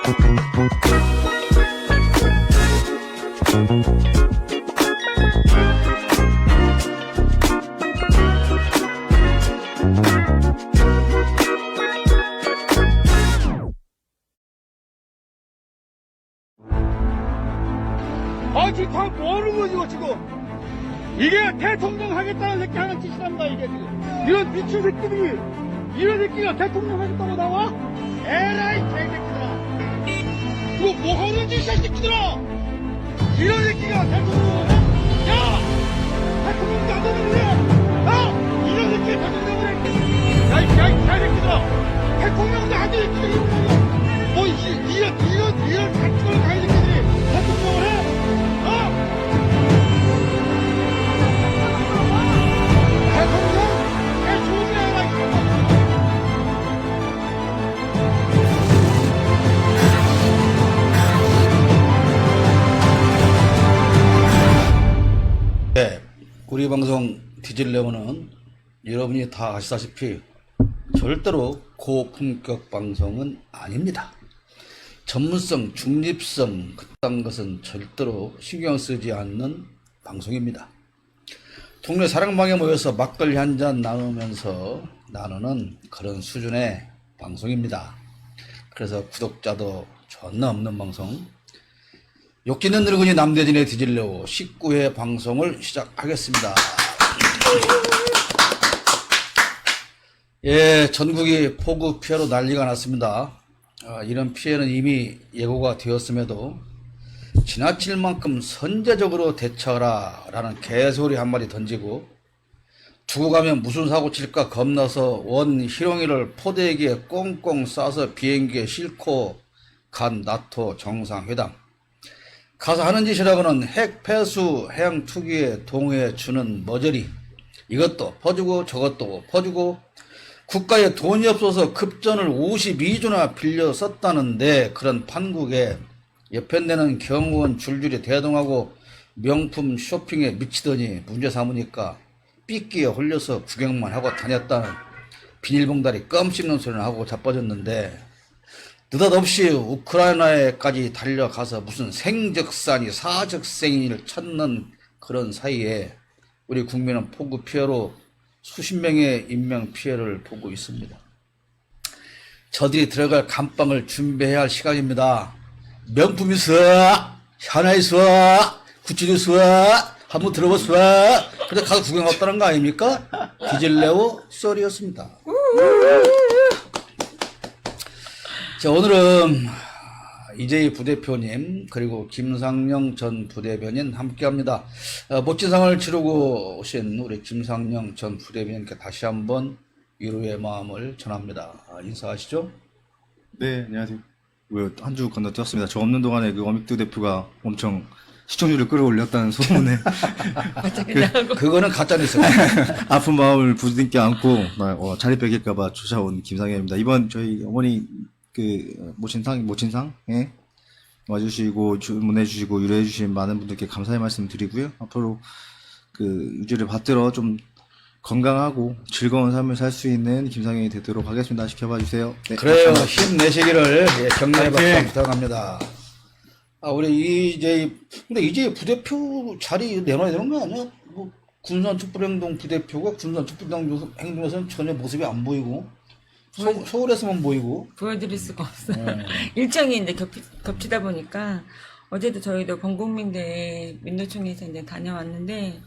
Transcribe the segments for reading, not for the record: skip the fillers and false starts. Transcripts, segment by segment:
아, 지금 다 뭐하는 거지, 지금? 이게 대통령 하겠다는 새끼 하는 짓이란다, 이게 지금. 이런 미친 새끼들이, 이런 새끼가 대통령 하겠다고 나와? 에라이, 개새끼들아. 이거 뭐 하는 짓이야, 이 새끼들아! 이런 새끼가 대통령을 해? 야! 대통령도 안 되는데! 야! 이런 새끼 대통령을 해! 야, 이 개새끼들아! 대통령도 안 되는 새끼들이 뭐, 이런 작전을 가는 새끼들이 대통령을 해? 네, 우리 방송 디질레몬은 여러분이 다 아시다시피 절대로 고품격 방송은 아닙니다. 전문성, 중립성 그딴 것은 절대로 신경 쓰지 않는 방송입니다. 동네 사랑방에 모여서 막걸리 한잔 나누면서 나누는 그런 수준의 방송입니다. 그래서 구독자도 존나 없는 방송, 욕짓는 늙은이 남대진의 디질레오 19회 방송을 시작하겠습니다. 예, 전국이 폭우 피해로 난리가 났습니다. 이런 피해는 이미 예고가 되었음에도 지나칠 만큼 선제적으로 대처하라 라는 개소리 한마디 던지고 두고 가면 무슨 사고 칠까 겁나서 원 희롱이를 포대기에 꽁꽁 싸서 비행기에 싣고 간 나토 정상회담, 가서 하는 짓이라고는 핵 폐수 해양 투기에 동의해 주는 머저리, 이것도 퍼주고 저것도 퍼주고 국가에 돈이 없어서 급전을 52주나 빌려 썼다는데 그런 판국에 옆에 내는 경호원 줄줄이 대동하고 명품 쇼핑에 미치더니 문제 삼으니까 삐끼에 홀려서 구경만 하고 다녔다는 비닐봉다리 껌 씹는 소리를 하고 자빠졌는데, 느닷없이 우크라이나에까지 달려가서 무슨 생적산이 사적생인을 찾는 그런 사이에 우리 국민은 폭우 피해로 수십 명의 인명 피해를 보고 있습니다. 저들이 들어갈 감방을 준비해야 할 시간입니다. 명품이 있어, 하나 있어, 구찌도 있어, 한번 들어봤어. 근데 가서 구경 왔다는 거 아닙니까? 디질레오 썰이었습니다. 자, 오늘은 이재희 부대표님 그리고 김상영 전 부대변인 함께합니다. 멋진 상을 치르고 오신 우리 김상영 전 부대변인께 다시 한번 위로의 마음을 전합니다. 인사하시죠. 네, 안녕하세요. 한 주 건너뛰었습니다. 저 없는 동안에 그 어믹두 대표가 엄청 시청률을 끌어올렸다는 소문에 그거는 가짜뉴스. 아픈 마음을 부둥켜 안고 자리 뺏길까봐 쫓아온 김상현입니다. 이번 저희 어머니 그 모친상에 와주시고 주문해주시고 위로해주신 많은 분들께 감사의 말씀 드리고요. 앞으로 그 유지를 받들어 좀 건강하고 즐거운 삶을 살 수 있는 김상현이 되도록 하겠습니다. 지켜봐 주세요. 네, 그래요. 힘내시기를 격려의 박수 부탁합니다. 우리 근데 이재희 부대표 자리 내놔야 되는 거 아니야? 뭐 군산촛불행동 부대표가 군산촛불행동에서는 전혀 모습이 안 보이고 서울에서만 보이고 보여드릴 수가 없어요. 일정이 이제 겹치다 보니까 어제도 저희도 범국민대회 민노총에서 이제 다녀왔는데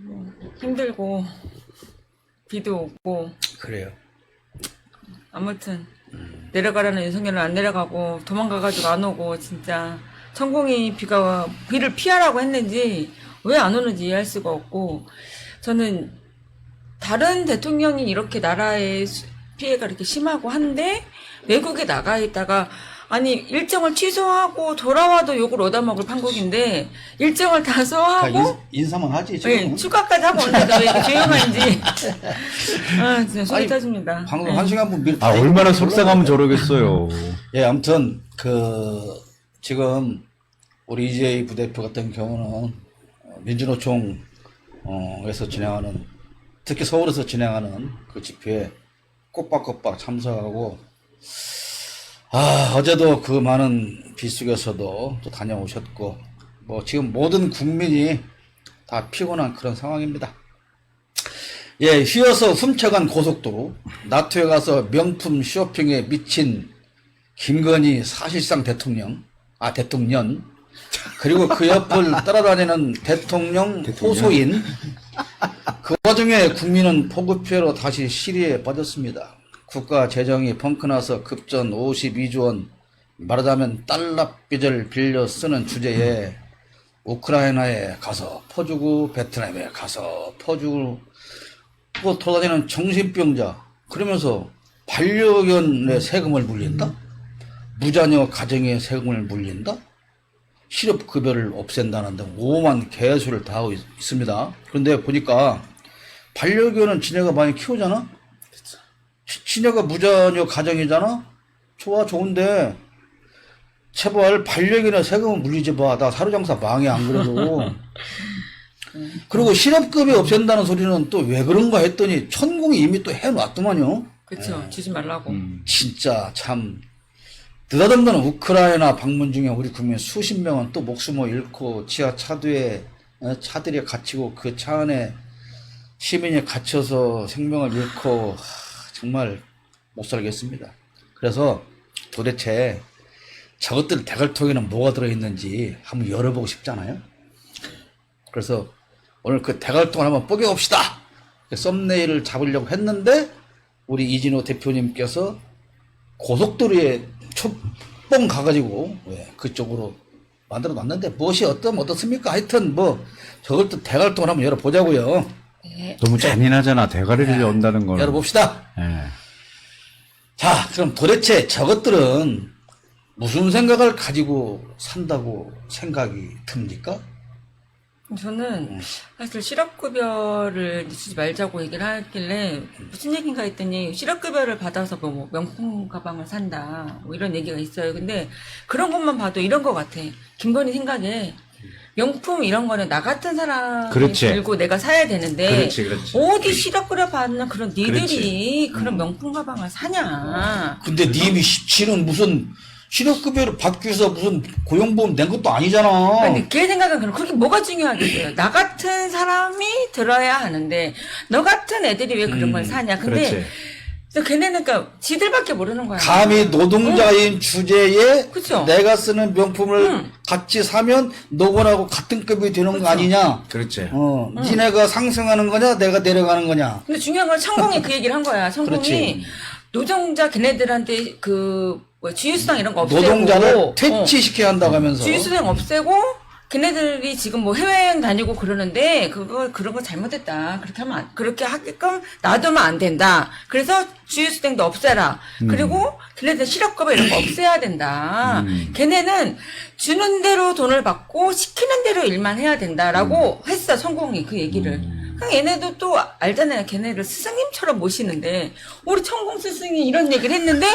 뭐 힘들고 비도 오고 그래요. 아무튼 내려가라는 윤석열은 안 내려가고 도망가가지고 안 오고, 진짜 천공이 비를 피하라고 했는지 왜 안 오는지 이해할 수가 없고, 저는 다른 대통령이 이렇게 나라의 피해가 이렇게 심하고 한데 외국에 나가 있다가 아니 일정을 취소하고 돌아와도 욕을 얻어먹을 판국인데 일정을 다 소화하고 인사만 하지 지금. 네, 추가까지 하고 오는데 왜 이렇게 조용한지 진짜 속이 터집니다. 방금 네. 한 시간 분 미리 얼마나 속상하면 저러겠어요. 예, 아무튼 지금 우리 이재희 부대표 같은 경우는 민주노총에서 진행하는, 특히 서울에서 진행하는 그 집회에 꼬박꼬박 참석하고 어제도 그 많은 비 속에서도 또 다녀오셨고, 뭐 지금 모든 국민이 다 피곤한 그런 상황입니다. 예, 휘어서 훔쳐간 고속도로, 나토에 가서 명품 쇼핑에 미친 김건희 사실상 대통령, 그리고 그 옆을 따라다니는 대통령 호소인, 그 와중에 국민은 폭우 피해로 다시 시리에 빠졌습니다. 국가 재정이 펑크나서 급전 52조 원, 말하자면 달러빚을 빌려 쓰는 주제에 우크라이나에 가서 퍼주고 베트남에 가서 퍼주고 또 돌아다니는 정신병자, 그러면서 반려견의 세금을 물린다? 무자녀 가정의 세금을 물린다? 실업급여를 없앤다는 등 오만 개수를 다 하고 있습니다. 그런데 보니까 반려견은 지네가 많이 키우잖아? 지네가 무자녀 가정이잖아? 좋은데 제발 반려견의 세금을 물리지 마. 나 사료장사 망해 안 그래도. 그리고 실업급여 없앤다는 소리는 또 왜 그런가 했더니 천공이 이미 또 해놨더만요. 그쵸. 주지 말라고. 진짜 참 느닷없는 우크라이나 방문 중에 우리 국민 수십 명은 또 목숨을 잃고 지하 차도에 차들이 갇히고 그 차 안에 시민이 갇혀서 생명을 잃고 정말 못 살겠습니다. 그래서 도대체 저것들 대갈통에는 뭐가 들어있는지 한번 열어보고 싶잖아요. 그래서 오늘 그 대갈통을 한번 뽀개봅시다. 썸네일을 잡으려고 했는데 우리 이진호 대표님께서 고속도로에 촛봉 가가지고 그쪽으로 만들어 놨는데 무엇이 어떻습니까? 하여튼 뭐 저걸 또 대갈통을 한번 열어보자고요. 너무 잔인하잖아. 대가리를 연다는 거는. 열어봅시다. 예. 자, 그럼 도대체 저것들은 무슨 생각을 가지고 산다고 생각이 듭니까? 저는 사실 실업급여를 주지 말자고 얘기를 하길래 무슨 얘기인가 했더니 실업급여를 받아서 뭐 명품 가방을 산다 뭐 이런 얘기가 있어요. 근데 그런 것만 봐도 이런 것 같아. 김건희 생각에 명품 이런 거는 나 같은 사람이 그렇지. 들고 내가 사야 되는데 그렇지. 어디 실업급여 받는 그런 니들이 그렇지. 그런 명품 가방을 사냐. 근데 님이 지는 무슨 실업급여를 받기 위해서 무슨 고용보험 낸 것도 아니잖아. 근데 걔 생각은 그럼 그게 뭐가 중요하겠어요. 나 같은 사람이 들어야 하는데 너 같은 애들이 왜 그런 걸 사냐. 근데 그렇지. 그래서 걔네는 그러니까 지들밖에 모르는 거야. 감히 노동자인 주제에 그쵸. 내가 쓰는 명품을 같이 사면 너하고 같은 급이 되는 거 아니냐. 그렇지. 니네가 상승하는 거냐 내가 내려가는 거냐. 근데 중요한 건 천공이 그 얘기를 한 거야. 천공이 그렇지. 노동자 걔네들한테 뭐 주휴수당 이런 거 없애고 노동자를 퇴치시켜야 한다고 하면서 주휴수당 없애고 걔네들이 지금 뭐 해외여행 다니고 그러는데 그런 거 잘못했다. 그렇게 하게끔 놔두면 안 된다. 그래서 주휴수당도 없애라. 그리고 걔네들 실업급여 이런 거 없애야 된다. 걔네는 주는 대로 돈을 받고 시키는 대로 일만 해야 된다라고 했어. 성공이 그 얘기를. 그냥 얘네도 또 알잖아요. 걔네를 스승님처럼 모시는데 우리 천공 스승이 이런 얘기를 했는데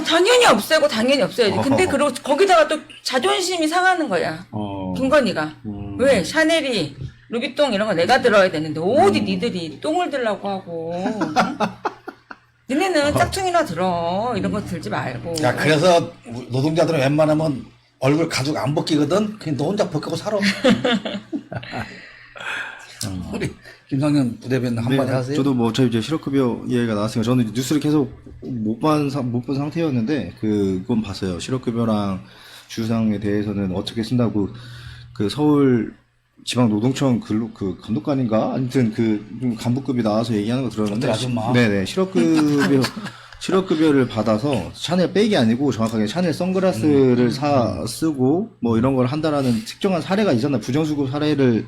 당연히 없애고 당연히 없애야지. 근데 그리고 거기다가 또 자존심이 상하는 거야. 김건희가. 왜? 샤넬이 루비통 이런 거 내가 들어야 되는데 어디 니들이 똥을 들라고 하고. 응? 니네는 짝퉁이나 들어. 이런 거 들지 말고. 야, 그래서 노동자들은 웬만하면 얼굴 가죽 안 벗기거든. 그냥 너 혼자 벗기고 살아. 우리 김상현 부대변인 한마디 하세요. 저도 뭐 어차피 이제 실업급여 얘기가 나왔으니까 저는 뉴스를 계속 못 본 상태였는데 그건 봤어요. 실업급여랑 주상에 대해서는 어떻게 쓴다고 그 서울 지방노동청 그 감독관인가 아무튼 그 간부급이 나와서 얘기하는 거 들었는데 아줌마. 네네 실업급여를 받아서 샤넬 백이 아니고 정확하게 샤넬 선글라스를 쓰고 뭐 이런 걸 한다라는 특정한 사례가 있었나 부정수급 사례를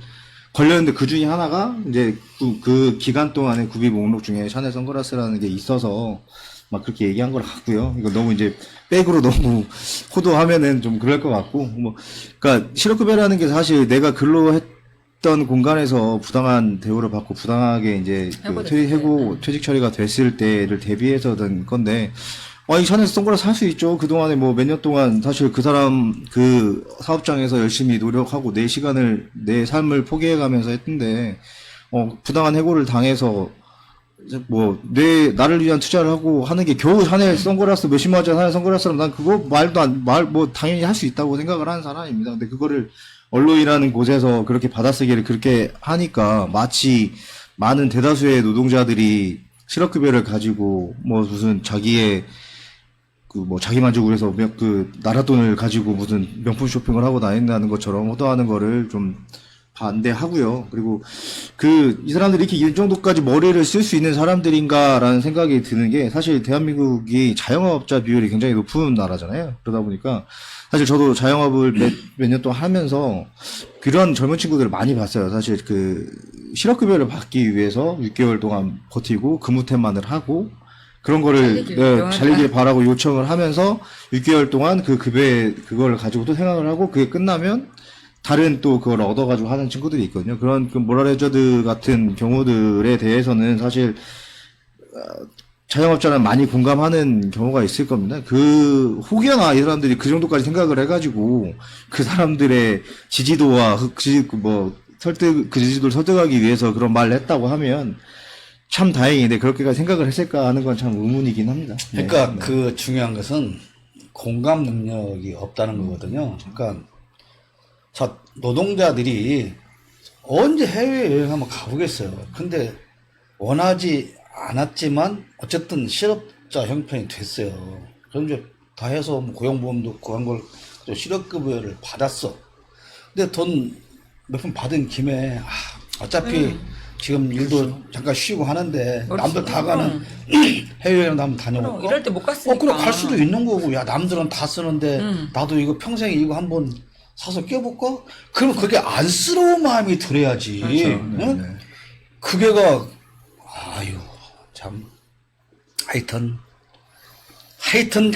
걸렸는데 그 중에 하나가 이제 그 기간 동안에 구비 목록 중에 샤넬 선글라스라는 게 있어서 막 그렇게 얘기한 걸 같고요. 이거 너무 이제 백으로 너무 호도하면은 좀 그럴 것 같고 뭐 그러니까 실업급여라는 게 사실 내가 근로했던 공간에서 부당한 대우를 받고 부당하게 이제 퇴직 처리가 됐을 때를 대비해서 된 건데 이 샤넬 선글라스 살 수 있죠. 그동안에 뭐 몇 년 동안 사실 그 사람 그 사업장에서 열심히 노력하고 내 시간을 내 삶을 포기해 가면서 했는데 부당한 해고를 당해서 나를 위한 투자를 하고 하는 게 겨우 샤넬 선글라스 몇십만 원짜리 샤넬 선글라스라면 난 그거 당연히 할 수 있다고 생각을 하는 사람입니다. 근데 그거를 언론이라는 곳에서 그렇게 받아쓰기를 그렇게 하니까 마치 많은 대다수의 노동자들이 실업급여를 가지고 무슨 자기의 자기 만족을 위해서 나라 돈을 가지고 무슨 명품 쇼핑을 하고 다닌다는 것처럼 호도하는 거를 좀 반대하고요. 그리고 이 사람들이 이렇게 이 정도까지 머리를 쓸 수 있는 사람들인가라는 생각이 드는 게 사실 대한민국이 자영업자 비율이 굉장히 높은 나라잖아요. 그러다 보니까 사실 저도 자영업을 몇 년 동안 하면서 그런 젊은 친구들을 많이 봤어요. 사실 실업급여를 받기 위해서 6개월 동안 버티고 근무태만을 하고 그런 거를 잘리길 바라고 요청을 하면서 6개월 동안 그걸 가지고 또 생각을 하고 그게 끝나면 다른 또 그걸 얻어가지고 하는 친구들이 있거든요. 그런 모랄해저드 같은 경우들에 대해서는 사실 자영업자는 많이 공감하는 경우가 있을 겁니다. 혹여나 이 사람들이 그 정도까지 생각을 해가지고 그 사람들의 지지도와 그 지지도를 설득하기 위해서 그런 말을 했다고 하면 참 다행인데 그렇게까지 생각을 했을까 하는 건 참 의문이긴 합니다. 그러니까 중요한 것은 공감 능력이 없다는 거거든요. 그러니까 노동자들이 언제 해외여행 한번 가보겠어요. 근데 원하지 않았지만 어쨌든 실업자 형편이 됐어요. 그럼 이제 다 해서 고용보험도 없고 한 걸 실업급여를 받았어. 근데 돈 몇 푼 받은 김에 어차피 지금 일도 잠깐 쉬고 하는데 남들 다 가는 해외여행 한번 다녀볼까? 이럴 때 못 갔으니까. 그래 갈 수도 있는 거고 야 남들은 다 쓰는데 나도 이거 평생에 이거 한번 사서 껴볼까? 그러면 그게 안쓰러운 마음이 들어야지. 응? 그게가 참 하여튼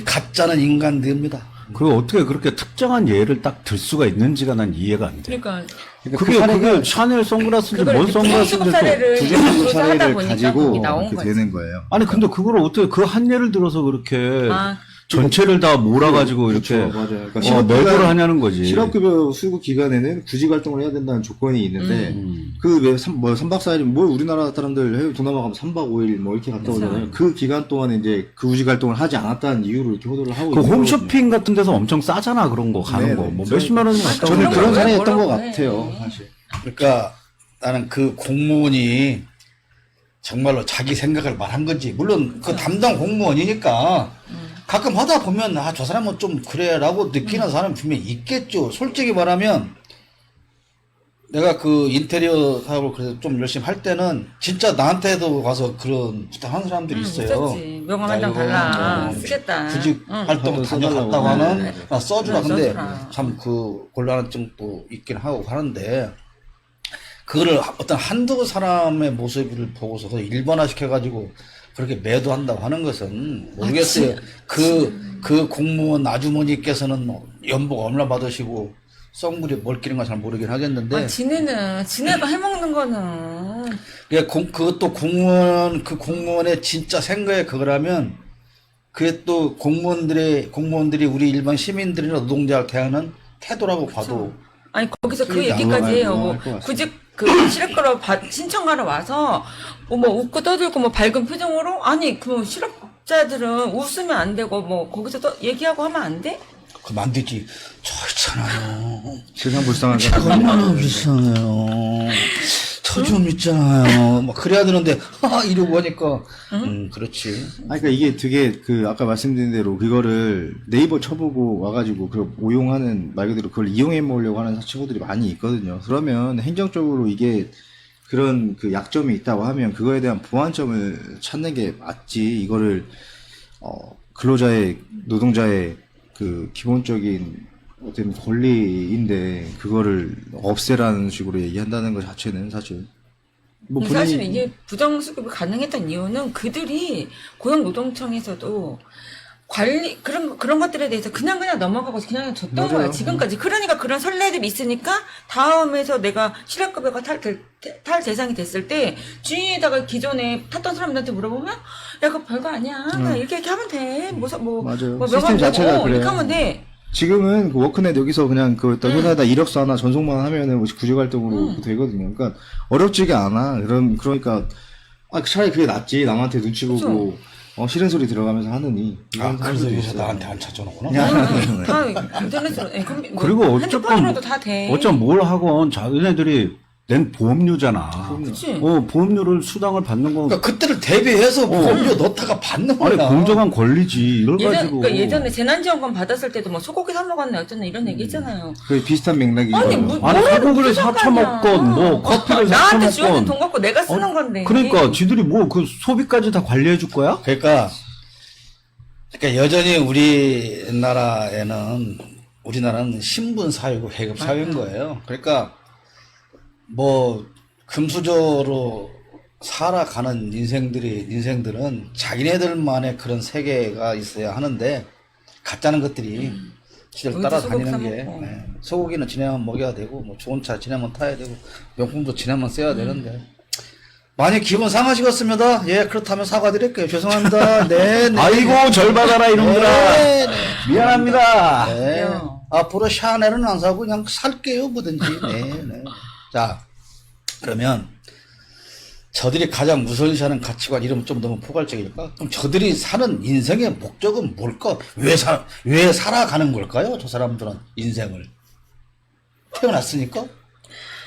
가짜는 인간들입니다. 그리고 어떻게 그렇게 특정한 예를 딱 들 수가 있는지가 난 이해가 안 돼. 그러니까 그게 샤넬 선글라스인지 그걸 뭔 이렇게 선글라스인지 사례를 부정적 조사하다 사례를 보니까 가지고 거기 나온 이렇게 거지. 되는 거예요. 아니 근데 그걸 어떻게 그 한 예를 들어서 그렇게 아. 전체를 다 몰아가지고 이렇게 그렇죠, 맞아요. 그러니까 매도를 하냐는 거지. 실업급여 수급 기간에는 구직 활동을 해야 된다는 조건이 있는데 왜 3박 4일 우리나라 사람들 해외 동남아 가면 3박 5일 이렇게 갔다 오잖아요. 그 기간 동안에 이제 구직 활동을 하지 않았다는 이유로 이렇게 호도를 하고 그 있는 홈쇼핑 같은 데서 엄청 싸잖아 그런 거 가는 거. 몇십만 원이 갔다 저는 오는 그런 거. 사례였던 것 뭐라고 해. 같아요, 사실. 그러니까 나는 그 공무원이 정말로 자기 생각을 말한 건지 물론 그 담당 공무원이니까 가끔 하다 보면 저 사람은 좀 그래라고 느끼는 사람이 분명히 있겠죠. 솔직히 말하면 내가 그 인테리어 사업을 그래서 좀 열심히 할 때는 진짜 나한테도 가서 그런 부탁하는 사람들이 있어요. 있었지. 명함 한 장 달라. 쓰겠다. 구직 활동 한번 다녀갔다고 써달라고. 하는 나 써주라. 근데 써주라. 참 곤란증도 있긴 하고 하는데 그거를 어떤 한두 사람의 모습을 보고서 일반화 시켜가지고 그렇게 매도한다고 하는 것은 모르겠어요. 그 공무원 아주머니께서는 연봉 얼마나 받으시고 썩물이 뭘 끼는 건 잘 모르긴 하겠는데. 지네가 해먹는 거는. 그것도 공무원의 진짜 생각에 그거라면 그게 또 공무원들이 우리 일반 시민들이나 노동자를 대하는 태도라고 봐도. 아니 거기서 그 틀리지 얘기까지 않아요. 해요. 구직 실업급여 신청하러 와서 웃고 떠들고 밝은 표정으로 그럼 실업자들은 웃으면 안 되고 거기서 또 얘기하고 하면 안 돼? 그럼 안 되지. 저 있잖아요. 세상 불쌍한 얼마나 불쌍해요. 저 좀 있잖아요. 그래야 되는데 이러고 하니까 그렇지. 그러니까 이게 되게 아까 말씀드린 대로 그거를 네이버 쳐보고 와가지고 그 오용하는 말 그대로 그걸 이용해 먹으려고 하는 친구들이 많이 있거든요. 그러면 행정적으로 이게 그런 약점이 있다고 하면 그거에 대한 보완점을 찾는 게 맞지. 이거를 노동자의 기본적인 어떤 권리인데 그거를 없애라는 식으로 얘기한다는 것 자체는 사실 사실 이게 부정수급이 가능했던 이유는 그들이 고용노동청에서도 관리 그런 것들에 대해서 그냥 넘어가고 그냥 줬던 맞아요. 거야 지금까지. 그러니까 그런 선례들이 있으니까 다음에서 내가 실업급여가 탈 대상이 됐을 때 주위에다가 기존에 탔던 사람들한테 물어보면 야 그거 별거 아니야 그냥 이렇게 하면 돼 맞아요. 명함 시스템 자체가 내고 그래요. 이렇게 하면 돼. 지금은 워크넷 여기서 그냥 회사에다 이력서 하나 전송만 하면은 구직활동으로 되거든요. 그러니까 어렵지가 않아. 그러니까 차라리 그게 낫지. 남한테 눈치 보고 싫은 소리 들어가면서 하느니. 아, 이런 그래서 사람들도 요새 있어요. 나한테 안 찾아오는구나. 다 인터넷으로, 그리고 핸드폰으로도 다 돼. 어쩜 뭘 하건 자기네들이 낸 보험료잖아. 그치? 보험료를 수당을 받는 건 그러니까 그때를 대비해서 보험료 넣다가 받는 아니 거야. 공정한 권리지. 이걸 가지고 그러니까 예전에 재난지원금 받았을 때도 뭐 소고기 사 먹었네 어쩌네 이런 얘기 했잖아요. 그 비슷한 맥락이죠. 아니 아니 소고기를 사쳐 먹건 뭐 커피를 사쳐 나한테 주어진 먹건 돈 갖고 내가 쓰는 건데. 그러니까 지들이 뭐 그 소비까지 다 관리해 줄 거야? 그러니까 여전히 우리나라는 신분 사회고 계급 사회인 거예요. 그러니까 뭐 금수저로 살아가는 인생들은 자기네들만의 그런 세계가 있어야 하는데 가짜는 것들이 지들 거기서 따라다니는 소고기 게 사 먹고. 소고기는 지네만 먹여야 되고 뭐 좋은 차 지네만 타야 되고 명품도 지네만 써야 되는데 많이 기분 상하시겠습니다. 예, 그렇다면 사과드릴게요. 죄송합니다. 네. 아이고 절 받아라 이놈들아. 네, 네. 미안합니다. 네. 그래요. 앞으로 샤넬은 안 사고 그냥 살게요, 뭐든지. 네, 네. 자, 그러면 저들이 가장 우선시하는 가치관 이러면 좀 너무 포괄적일까? 그럼 저들이 사는 인생의 목적은 뭘까? 왜 살아가는 걸까요? 저 사람들은 인생을 태어났으니까.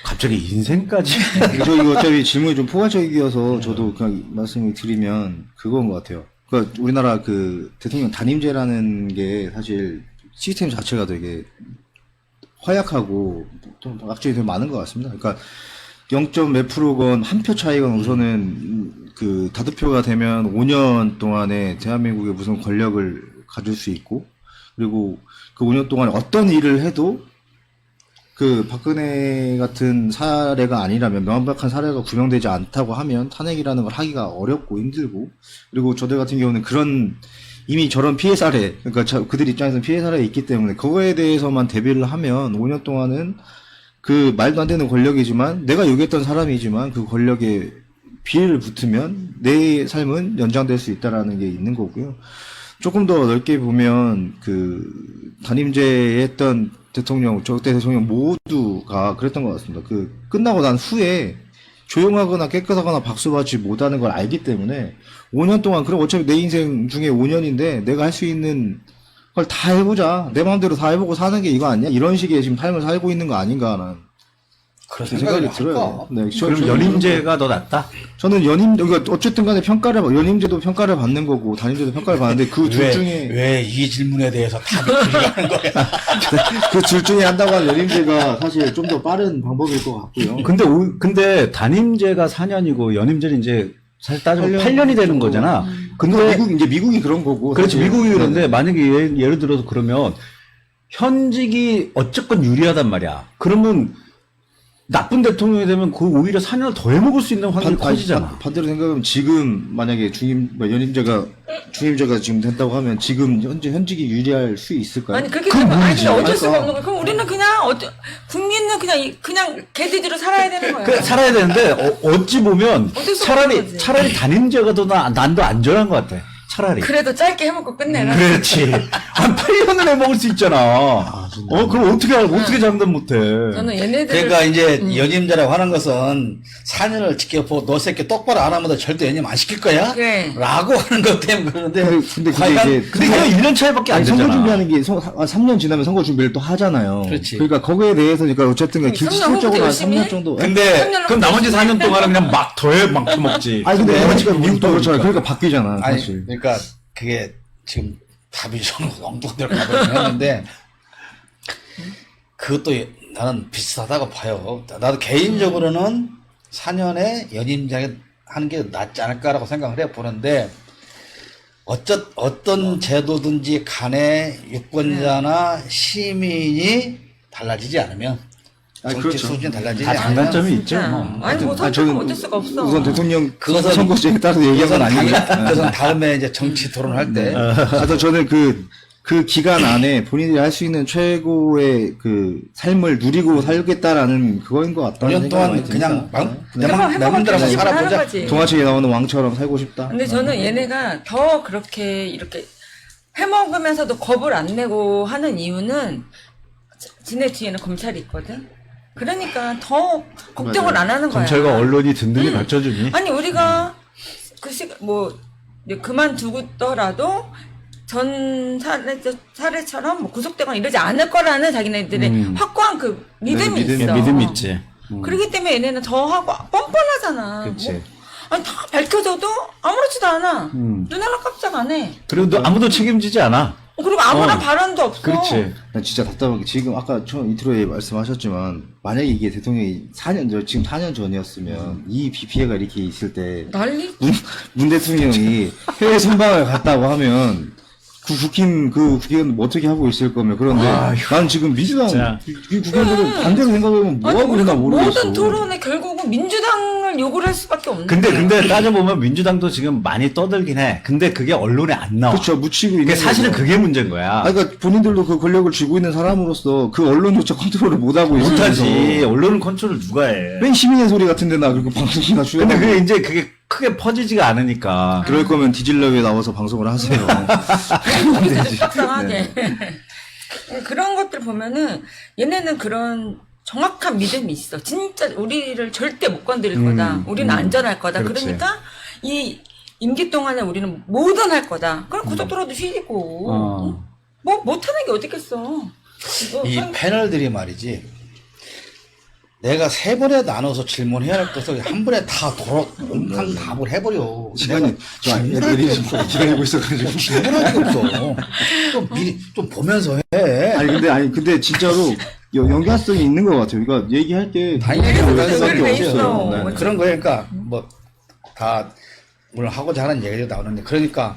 갑자기 인생까지. 저 이거 어차피 질문이 좀 포괄적이어서 저도 그냥 말씀을 드리면 그건 것 같아요. 그러니까 우리나라 그 대통령 단임제라는 게 사실 시스템 자체가 되게 허약하고 좀 악재가 되게 많은 것 같습니다. 그러니까 0.몇 프로건 한 표 차이건 우선은 그 다투표가 되면 5년 동안에 대한민국의 무슨 권력을 가질 수 있고 그리고 그 5년 동안에 어떤 일을 해도 그 박근혜 같은 사례가 아니라면 명백한 사례가 구명되지 않다고 하면 탄핵이라는 걸 하기가 어렵고 힘들고 그리고 저들 같은 경우는 그런 이미 저런 피해 사례 그러니까 그들 입장에서는 피해 사례가 있기 때문에 그거에 대해서만 대비를 하면 5년 동안은 그 말도 안 되는 권력이지만 내가 요구했던 사람이지만 그 권력에 비해를 붙으면 내 삶은 연장될 수 있다라는 게 있는 거고요. 조금 더 넓게 보면 그 단임제 했던 대통령, 적대 대통령 모두가 그랬던 것 같습니다. 그 끝나고 난 후에 조용하거나 깨끗하거나 박수받지 못하는 걸 알기 때문에 5년 동안 그럼 어차피 내 인생 중에 5년인데 내가 할 수 있는 걸 다 해보자. 내 마음대로 다 해보고 사는 게 이거 아니야? 이런 식의 지금 삶을 살고 있는 거 아닌가라는 그런 생각이 들어요. 네, 그럼 연임제가 더 낫다? 저는 그러니까 어쨌든 간에 연임제도 평가를 받는 거고, 단임제도 평가를 받는데 그 둘 중에. 왜 이 질문에 대해서 답이 들어가는 거야? 그 둘 중에 한다고 하는 연임제가 사실 좀 더 빠른 방법일 것 같고요. 근데 단임제가 4년이고 연임제는 이제 사실 따지면 8년이 되는 거잖아. 근데 미국이 그런 거고. 그렇지, 사실. 미국이 그런데 네. 만약에 예를 들어서 그러면 현직이 어쨌건 유리하단 말이야. 그러면 나쁜 대통령이 되면 그 오히려 4년을 더 해먹을 수 있는 확률이 커지잖아. 반대로 생각하면 지금 만약에 연임제가 지금 된다고 하면 지금 현직이 유리할 수 있을까요? 아니 그렇게 되면 아니 어쩔 수가 그러니까. 없는 거야. 그럼 우리는 그냥 국민은 그냥 개돼지로 살아야 되는 거야. 살아야 되는데 어찌 보면 어쩔 수 없는 거지. 차라리 단임제가 더 난도 안전한 것 같아. 차라리. 그래도 짧게 해먹고 끝내라. 그렇지. 한 8년을 해먹을 수 있잖아. 그럼 어떻게 장담 못해. 저는 얘네들 그러니까 이제 연임제라고 하는 것은 4년을 지켜보고 너 새끼 똑바로 안 하면 너 절대 연임 안 시킬 거야? 그래. 라고 하는 것 때문에 그러는데 근데 그게 과연 이제 근데 그냥 1년 차이밖에 안 아니, 되잖아. 선거 준비하는 게 3년 지나면 선거 준비를 또 하잖아요. 그렇지. 그러니까 거기에 대해서 그러니까 어쨌든 삼년 후부터 실질적으로 한 열심히 3년 해? 정도. 근데 삼년을 그럼 나머지 열심히 4년 동안은 그냥 막 더해 막 먹지. 아니 근데 나머지가 미국도 그렇잖아요. 그러니까 바뀌잖아 아니 사실. 그러니까 그게 지금 답이 좀 엉뚱한 데로 가버리긴 했는데 그것도 나는 비슷하다고 봐요. 나도 개인적으로는 4년에 연임제 하는 게 낫지 않을까라고 생각을 해보는데 어떤 제도든지 간에 유권자나 시민이 달라지지 않으면 정치 그렇죠. 수준이 달라지지 다 않으면 장단점이 있죠. 진짜. 뭐. 아니 뭐 선택은 어쩔 수가 없어. 우선 대통령 그것은- 선거제에 따라서 얘기한 건 아니고요. 그것은 다음에 이제 정치 토론할 때 그래서 저는 그 기간 안에 본인들이 할 수 있는 최고의 그 삶을 누리고 살겠다라는 그거인 것 같다는 5년 생각이 동안 많이 그냥 듭니다. 내 맘대로 한번 하는 살아보자. 거지. 동화책에 나오는 왕처럼 살고 싶다. 근데 저는 얘네가 더 그렇게 이렇게 해먹으면서도 겁을 안 내고 하는 이유는 지네 뒤에는 검찰이 있거든. 그러니까 더 걱정을 안 하는 거야. 검찰과 언론이 든든히 받쳐주니. 아니 우리가 뭐 이제 그만두더라도 전 사례처럼 뭐 구속되거나 이러지 않을 거라는 자기네들의 확고한 그 믿음이 네, 있어. 믿음이 있지. 그렇기 때문에 얘네는 더 하고 뻔뻔하잖아. 그치. 뭐, 아니 다 밝혀져도 아무렇지도 않아. 눈 하나 깜짝 안 해. 그리고 아무도 책임지지 않아. 그리고 아무런 발언도 없어. 그렇지. 난 진짜 답답한 게 지금 아까 처음 인트로에 말씀하셨지만 만약에 이게 대통령이 4년 지금 4년 전이었으면 이 비 피해가 이렇게 있을 때 난리? 문 대통령이 해외 순방을 갔다고 하면 국회의원 뭐 어떻게 하고 있을 거면 그런데 난 지금 민주당 진짜. 국회의원들은 반대로 생각하면 뭐 아니, 하고 우리가 있나 모르겠어. 모든 토론에 결국은 민주당을 욕을 할 수밖에 없는 거야. 근데 따져보면 민주당도 지금 많이 떠들긴 해. 근데 그게 언론에 안 나와. 그렇죠, 묻히고 있는 그게 사실은 거죠. 그게 문제인 거야. 아, 그러니까 본인들도 그 권력을 쥐고 있는 사람으로서 그 언론조차 컨트롤을 못 하고 있어서 못하지. 언론은 컨트롤 누가 해. 맨 시민의 소리 같은데 나 그리고 방송이나 출연. 근데 그게 이제 그게 크게 퍼지지가 않으니까. 그럴 거면 디질러에 나와서 방송을 하세요. 적당하게. 그런 것들 보면은 얘네는 그런 정확한 믿음이 있어. 진짜 우리를 절대 못 건드릴 거다. 우리는 안전할 거다. 그렇지. 그러니까 이 임기 동안에 우리는 뭐든 할 거다. 그럼 고속도로도 휘고 뭐 못하는 게 어디 있겠어. 이 패널들이 말이지. 내가 세 번에 나눠서 질문해야 할 것을 한 번에 다 영상 답을 해버려. 시간이 애들이 좀 기다리고 있어가지고. 질문할 게 없어. 좀 미리 좀 보면서 해. 아니 근데 진짜로 연관성이 있는 것 같아요. 그러니까 얘기할 때 당연히 연관성이 돼 없어요. 있어. 네. 그런 거예요. 그러니까 뭐 다 물론 하고자 하는 얘기도 나오는데 그러니까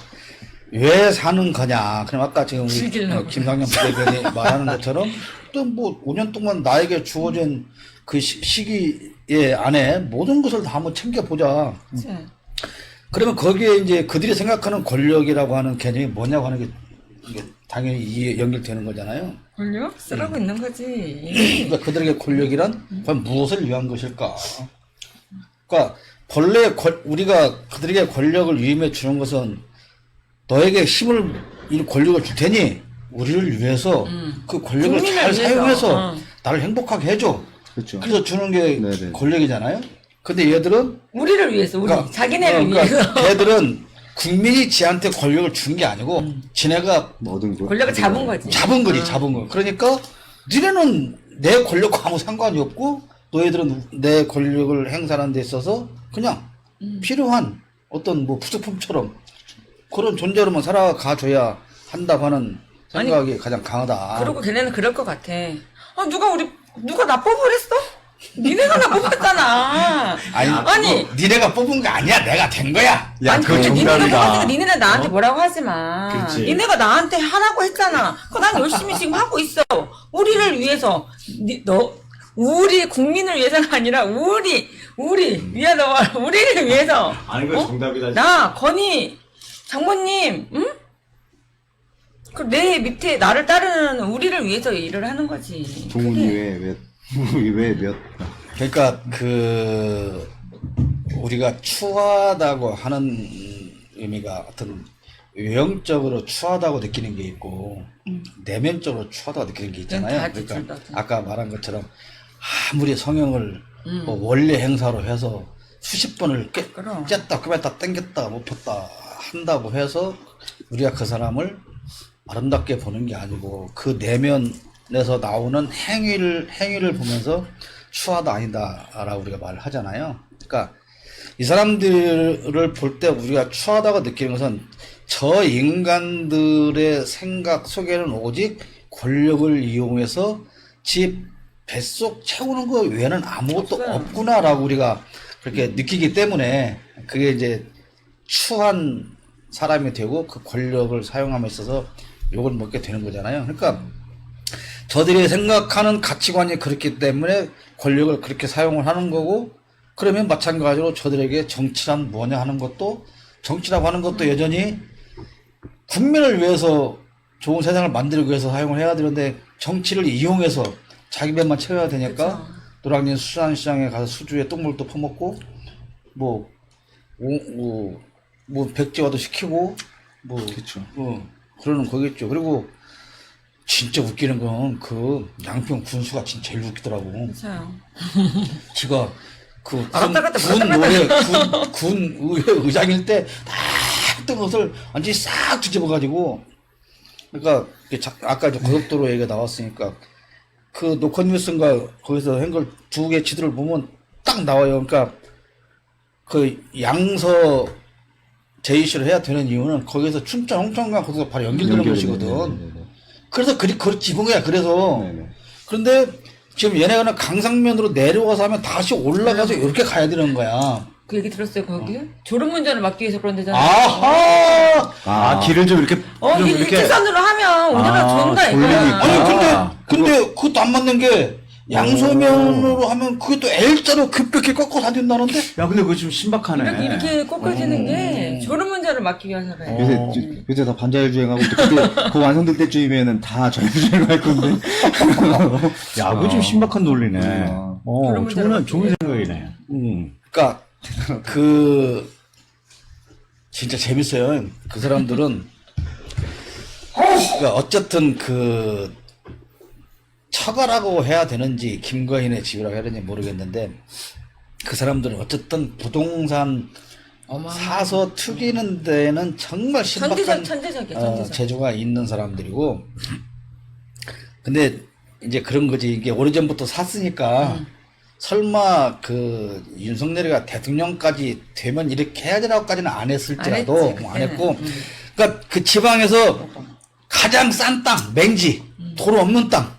왜 사는 거냐. 그럼 아까 지금 우리 즐기려고. 김상현 부대변이 말하는 것처럼 또 뭐 5년 동안 나에게 주어진 그 시기에 안에 모든 것을 다 한번 챙겨보자. 그러면 거기에 이제 그들이 생각하는 권력이라고 하는 개념이 뭐냐고 하는 게 이게 당연히 이해 연결되는 거잖아요. 권력? 쓰라고 있는 거지. 그러니까 그들에게 권력이란 과연 무엇을 위한 것일까? 그러니까 본래 우리가 그들에게 권력을 위임해 주는 것은 너에게 이 권력을 줄 테니 우리를 위해서 그 권력을 국민을 잘 위해서. 사용해서 나를 행복하게 해줘. 그렇죠. 그래서 주는 게 네네. 권력이잖아요. 근데 얘들은 우리를 위해서, 자기네를 그러니까 위해서. 걔들은 국민이 지한테 권력을 준 게 아니고 지네가 모든 거. 권력을 잡은 거지. 잡은 거지, 잡은 거. 그러니까 니네는 내 권력과 아무 상관이 없고 너희들은 내 권력을 행사하는 데 있어서 그냥 필요한 어떤 뭐 부속품처럼 그런 존재로만 살아가줘야 한다고 하는 생각이 가장 강하다. 그리고 걔네는 그럴 것 같아. 누가 나 뽑으랬어? 니네가 나 뽑았잖아. 아니, 뭐, 니네가 뽑은 거 아니야. 내가 된 거야. 야, 아니, 그거 근데 니네가 정답이다. 뽑았으니까 니네는 나한테 뭐라고 하지 마. 그렇지. 니네가 나한테 하라고 했잖아. 난 열심히 지금 하고 있어. 우리를 위해서. 우리 국민을 위해서가 아니라 우리를 위해서. 아니, 그거 정답이다. 나, 건희, 장모님, 응? 내 밑에 나를 따르는 우리를 위해서 일을 하는 거지. 동훈이 왜 몇? 그러니까 우리가 추하다고 하는 의미가 어떤 외형적으로 추하다고 느끼는 게 있고 내면적으로 추하다고 느끼는 게 있잖아요. 다 지칠 그러니까 것 같아. 아까 말한 것처럼 아무리 성형을 뭐 원래 행사로 해서 수십 번을 그럼. 쨌다 꿰맸다 당겼다 못 폈다 한다고 해서 우리가 그 사람을 아름답게 보는 게 아니고 그 내면에서 나오는 행위를 보면서 추하다 아니다라고 우리가 말을 하잖아요. 그러니까 이 사람들을 볼 때 우리가 추하다고 느끼는 것은 저 인간들의 생각 속에는 오직 권력을 이용해서 지 뱃속 채우는 거 외에는 아무것도 없어요. 없구나라고 우리가 그렇게 느끼기 때문에 그게 이제 추한 사람이 되고 그 권력을 사용함에 있어서 욕을 먹게 되는 거잖아요. 그러니까 저들이 생각하는 가치관이 그렇기 때문에 권력을 그렇게 사용을 하는 거고 그러면 마찬가지로 저들에게 정치란 뭐냐 하는 것도 정치라고 하는 것도 여전히 국민을 위해서 좋은 세상을 만들기 위해서 사용을 해야 되는데 정치를 이용해서 자기 배만 채워야 되니까 그쵸. 노량진 수산시장에 가서 수주에 똥물도 퍼먹고 뭐 백지화도 시키고 그쵸. 그러는 거겠죠. 그리고 진짜 웃기는 건 그 양평 군수가 진짜 제일 웃기더라고. 그렇죠. 지가 군 의장일 때 다 했던 것을 완전히 싹 뒤집어가지고, 그러니까 아까 이제 고속도로 얘기가 나왔으니까 그 노컷뉴스인가 거기서 한 걸 두 개 지도를 보면 딱 나와요. 그러니까 그 양서 제이시를 해야 되는 이유는 거기서 춘천 홍천강 고속도로 바로 연결되는 곳이거든. 그래서 그걸 집은 거야. 그래서 그런데 지금 얘네가 강상면으로 내려와서 하면 다시 올라가서 이렇게 가야 되는 거야. 그 얘기 들었어요, 거기? 졸음운전을 막기 위해서 그런 데잖아요. 아하! 길을 좀 이렇게 좀 이 일직선으로 하면 운전하기 좋은다, 졸리니까. 이거야. 아니, 근데 그것도 안 맞는 게 양소면으로 하면 그게 또 L자로 급격히 꺾어서 안 된다는데? 야, 근데 그거 좀 신박하네. 이렇게 꺾어지는 게 졸음운전을 막기 위해서 그래. 요새 다 반자율 주행하고 그때 그 완성될 때쯤이면은 다 자율주행할 건데. 야, 그거 좀 신박한 논리네. 그러면 좋은 생각이네. 그러니까 진짜 재밌어요. 그 사람들은 그러니까 어쨌든 처가라고 해야 되는지 김과인의 집이라고 해야 되는지 모르겠는데 그 사람들은 어쨌든 부동산 사서 투기는 데는 정말 신박한 천재적이야. 재주가 있는 사람들이고, 근데 이제 그런 거지. 이게 오래전부터 샀으니까 설마 그 윤석열이가 대통령까지 되면 이렇게 해야 되나까지는 안 했을지라도 안 했고, 그러니까 그 지방에서 가장 싼 땅, 맹지, 도로 없는 땅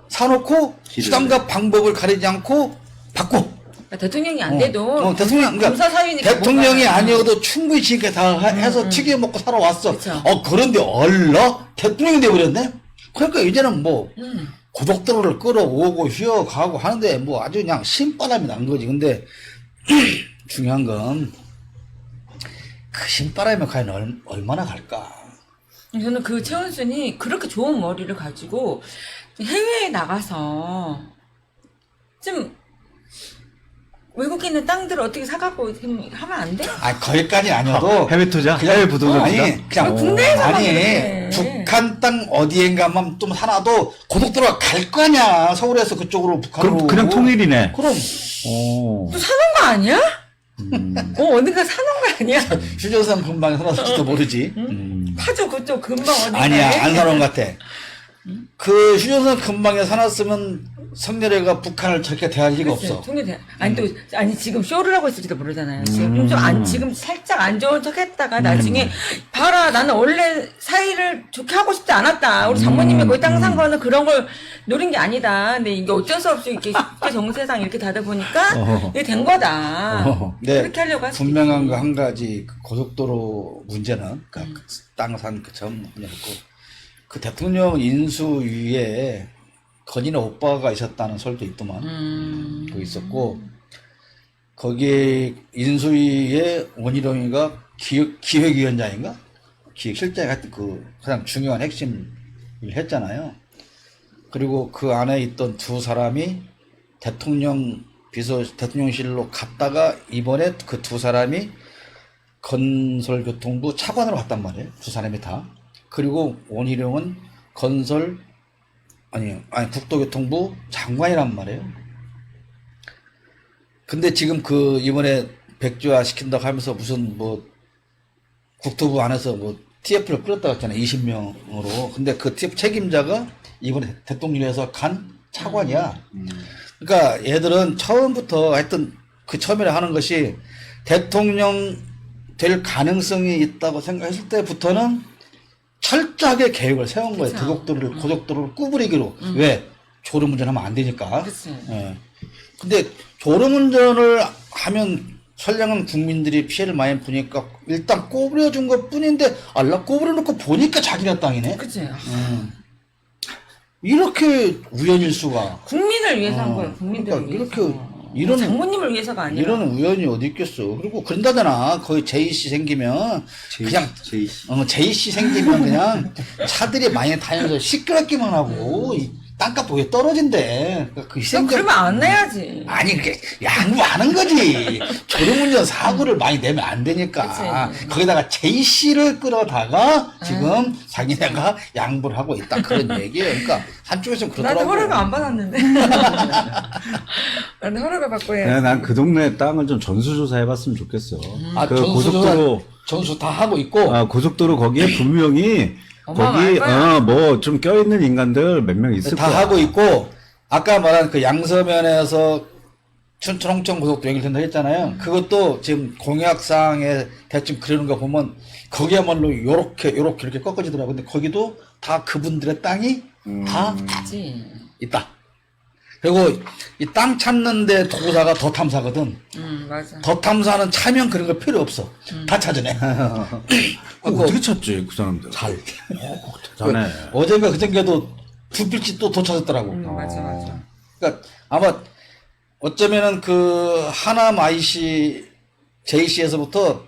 사놓고 수단과 방법을 가리지 않고 받고. 대통령이 안 돼도 대통령, 검사 사위니까 대통령이 아니어도 충분히 지금 다 해서 튀겨 먹고 살아왔어. 그쵸. 그런데 대통령이 돼버렸네? 그러니까 이제는 뭐, 고속도로를 끌어오고 휘어가고 하는데 뭐 아주 그냥 신바람이 난 거지. 근데 중요한 건 그 신바람이 과연 얼마나 갈까? 저는 그 최원순이 그렇게 좋은 머리를 가지고 해외에 나가서 좀 외국에 있는 땅들을 어떻게 사갖고 하면 안 돼? 거기까지는 아니어도 해외 투자? 해외 아니, 부동산 그냥 국내에서만 아니, 그래. 북한 땅 어디엔가만 좀 하나도 고속도로가 갈 거 아니야. 서울에서 그쪽으로 북한으로. 그럼 그냥 통일이네. 그럼 또 사는 거 아니야? 어딘가 사는 거 아니야? 휴전선 근방에 살았을지도 모르지. 파주 그쪽 금방 어딘가 아니야, 안 살아온 것 같아. 그 휴전선 근방에 살았으면 성렬이가 북한을 저렇게 대할 리가 없어. 아니 지금 쇼를 하고 있을지도 모르잖아요. 지금 살짝 안 좋은 척했다가 나중에 봐라 나는 원래 사이를 좋게 하고 싶지 않았다. 우리 장모님이 거기 땅 산 거는 그런 걸 노린 게 아니다. 근데 이게 어쩔 수 없이 이렇게 국제 정세상 이렇게 되다 보니까 이게 된 거다. 네, 그렇게 하려고 했을 분명한 거 한 가지 그 고속도로 문제는 땅 산 그 점 그렇고 그 대통령 인수위에 건인의 오빠가 있었다는 설도 있더만. 그 있었고, 거기에 인수위에 원희룡이가 기획위원장인가? 기획실장 같은 그 가장 중요한 핵심 일 했잖아요. 그리고 그 안에 있던 두 사람이 대통령실로 갔다가 이번에 그 두 사람이 건설교통부 차관으로 갔단 말이에요. 두 사람이 다. 그리고 원희룡은 국토교통부 장관이란 말이에요. 근데 지금 이번에 백지화 시킨다고 하면서 무슨 국토부 안에서 TF를 끌었다고 했잖아요. 20명으로. 근데 그 TF 책임자가 이번에 대통령에서 간 차관이야. 그러니까 얘들은 처음부터 하여튼 처음에 하는 것이 대통령 될 가능성이 있다고 생각했을 때부터는 철저하게 계획을 세운 거예요. 고속도로를 구부리기로. 왜? 졸음운전하면 안 되니까. 예. 근데 졸음운전을 하면 선량한 국민들이 피해를 많이 보니까 일단 꼬부려준 것 뿐인데 꼬부려놓고 보니까 자기네 땅이네. 그치. 이렇게 우연일 수가. 국민을 위해서 한 거예요. 국민들을 그러니까 위해서. 이런 장모님을 위해서가 아니라. 이런 우연이 어디 있겠어. 그리고 그런다잖아. 거의 제이씨 생기면 제이씨 생기면 그냥 차들이 많이 다니면서 시끄럽기만 하고 땅값 왜 떨어진대. 그러면 안 내야지. 아니 그게 양보하는 거지. 졸음운전 사고를 많이 내면 안 되니까. 그치. 거기다가 제이씨를 끌어다가 지금 자기네가 양보를 하고 있다 그런 얘기예요. 그러니까 한쪽에서는 그렇더라고. 나도 허락을 안 받았는데. 나는 허락을 받고 해야지. 난 그 동네 땅을 좀 전수조사 해봤으면 좋겠어. 아, 그 전수 다 하고 있고. 고속도로 거기에 분명히 어마어마할 거기 거야. 뭐 좀 껴있는 인간들 몇 명 있을 다 거야. 하고 있고, 아까 말한 그 양서면에서 춘천 홍천 고속도로 연결된다 했잖아요. 그것도 지금 공약상에 대충 그러는 거 보면 거기야말로 요렇게 이렇게 꺾어지더라고요. 근데 거기도 다 그분들의 땅이 다 그치. 있다. 그리고 이 땅 찾는데 도사가 더 탐사거든. 맞아. 더 탐사는 차면 그런 거 필요 없어. 다 찾아내. 그거 어떻게 찾지 그 사람들? 잘. 자네. 어젠가 그저께도 불빛이 또 도착했더라고. 맞아. 그러니까 아마 어쩌면은 그 하남 IC JC에서부터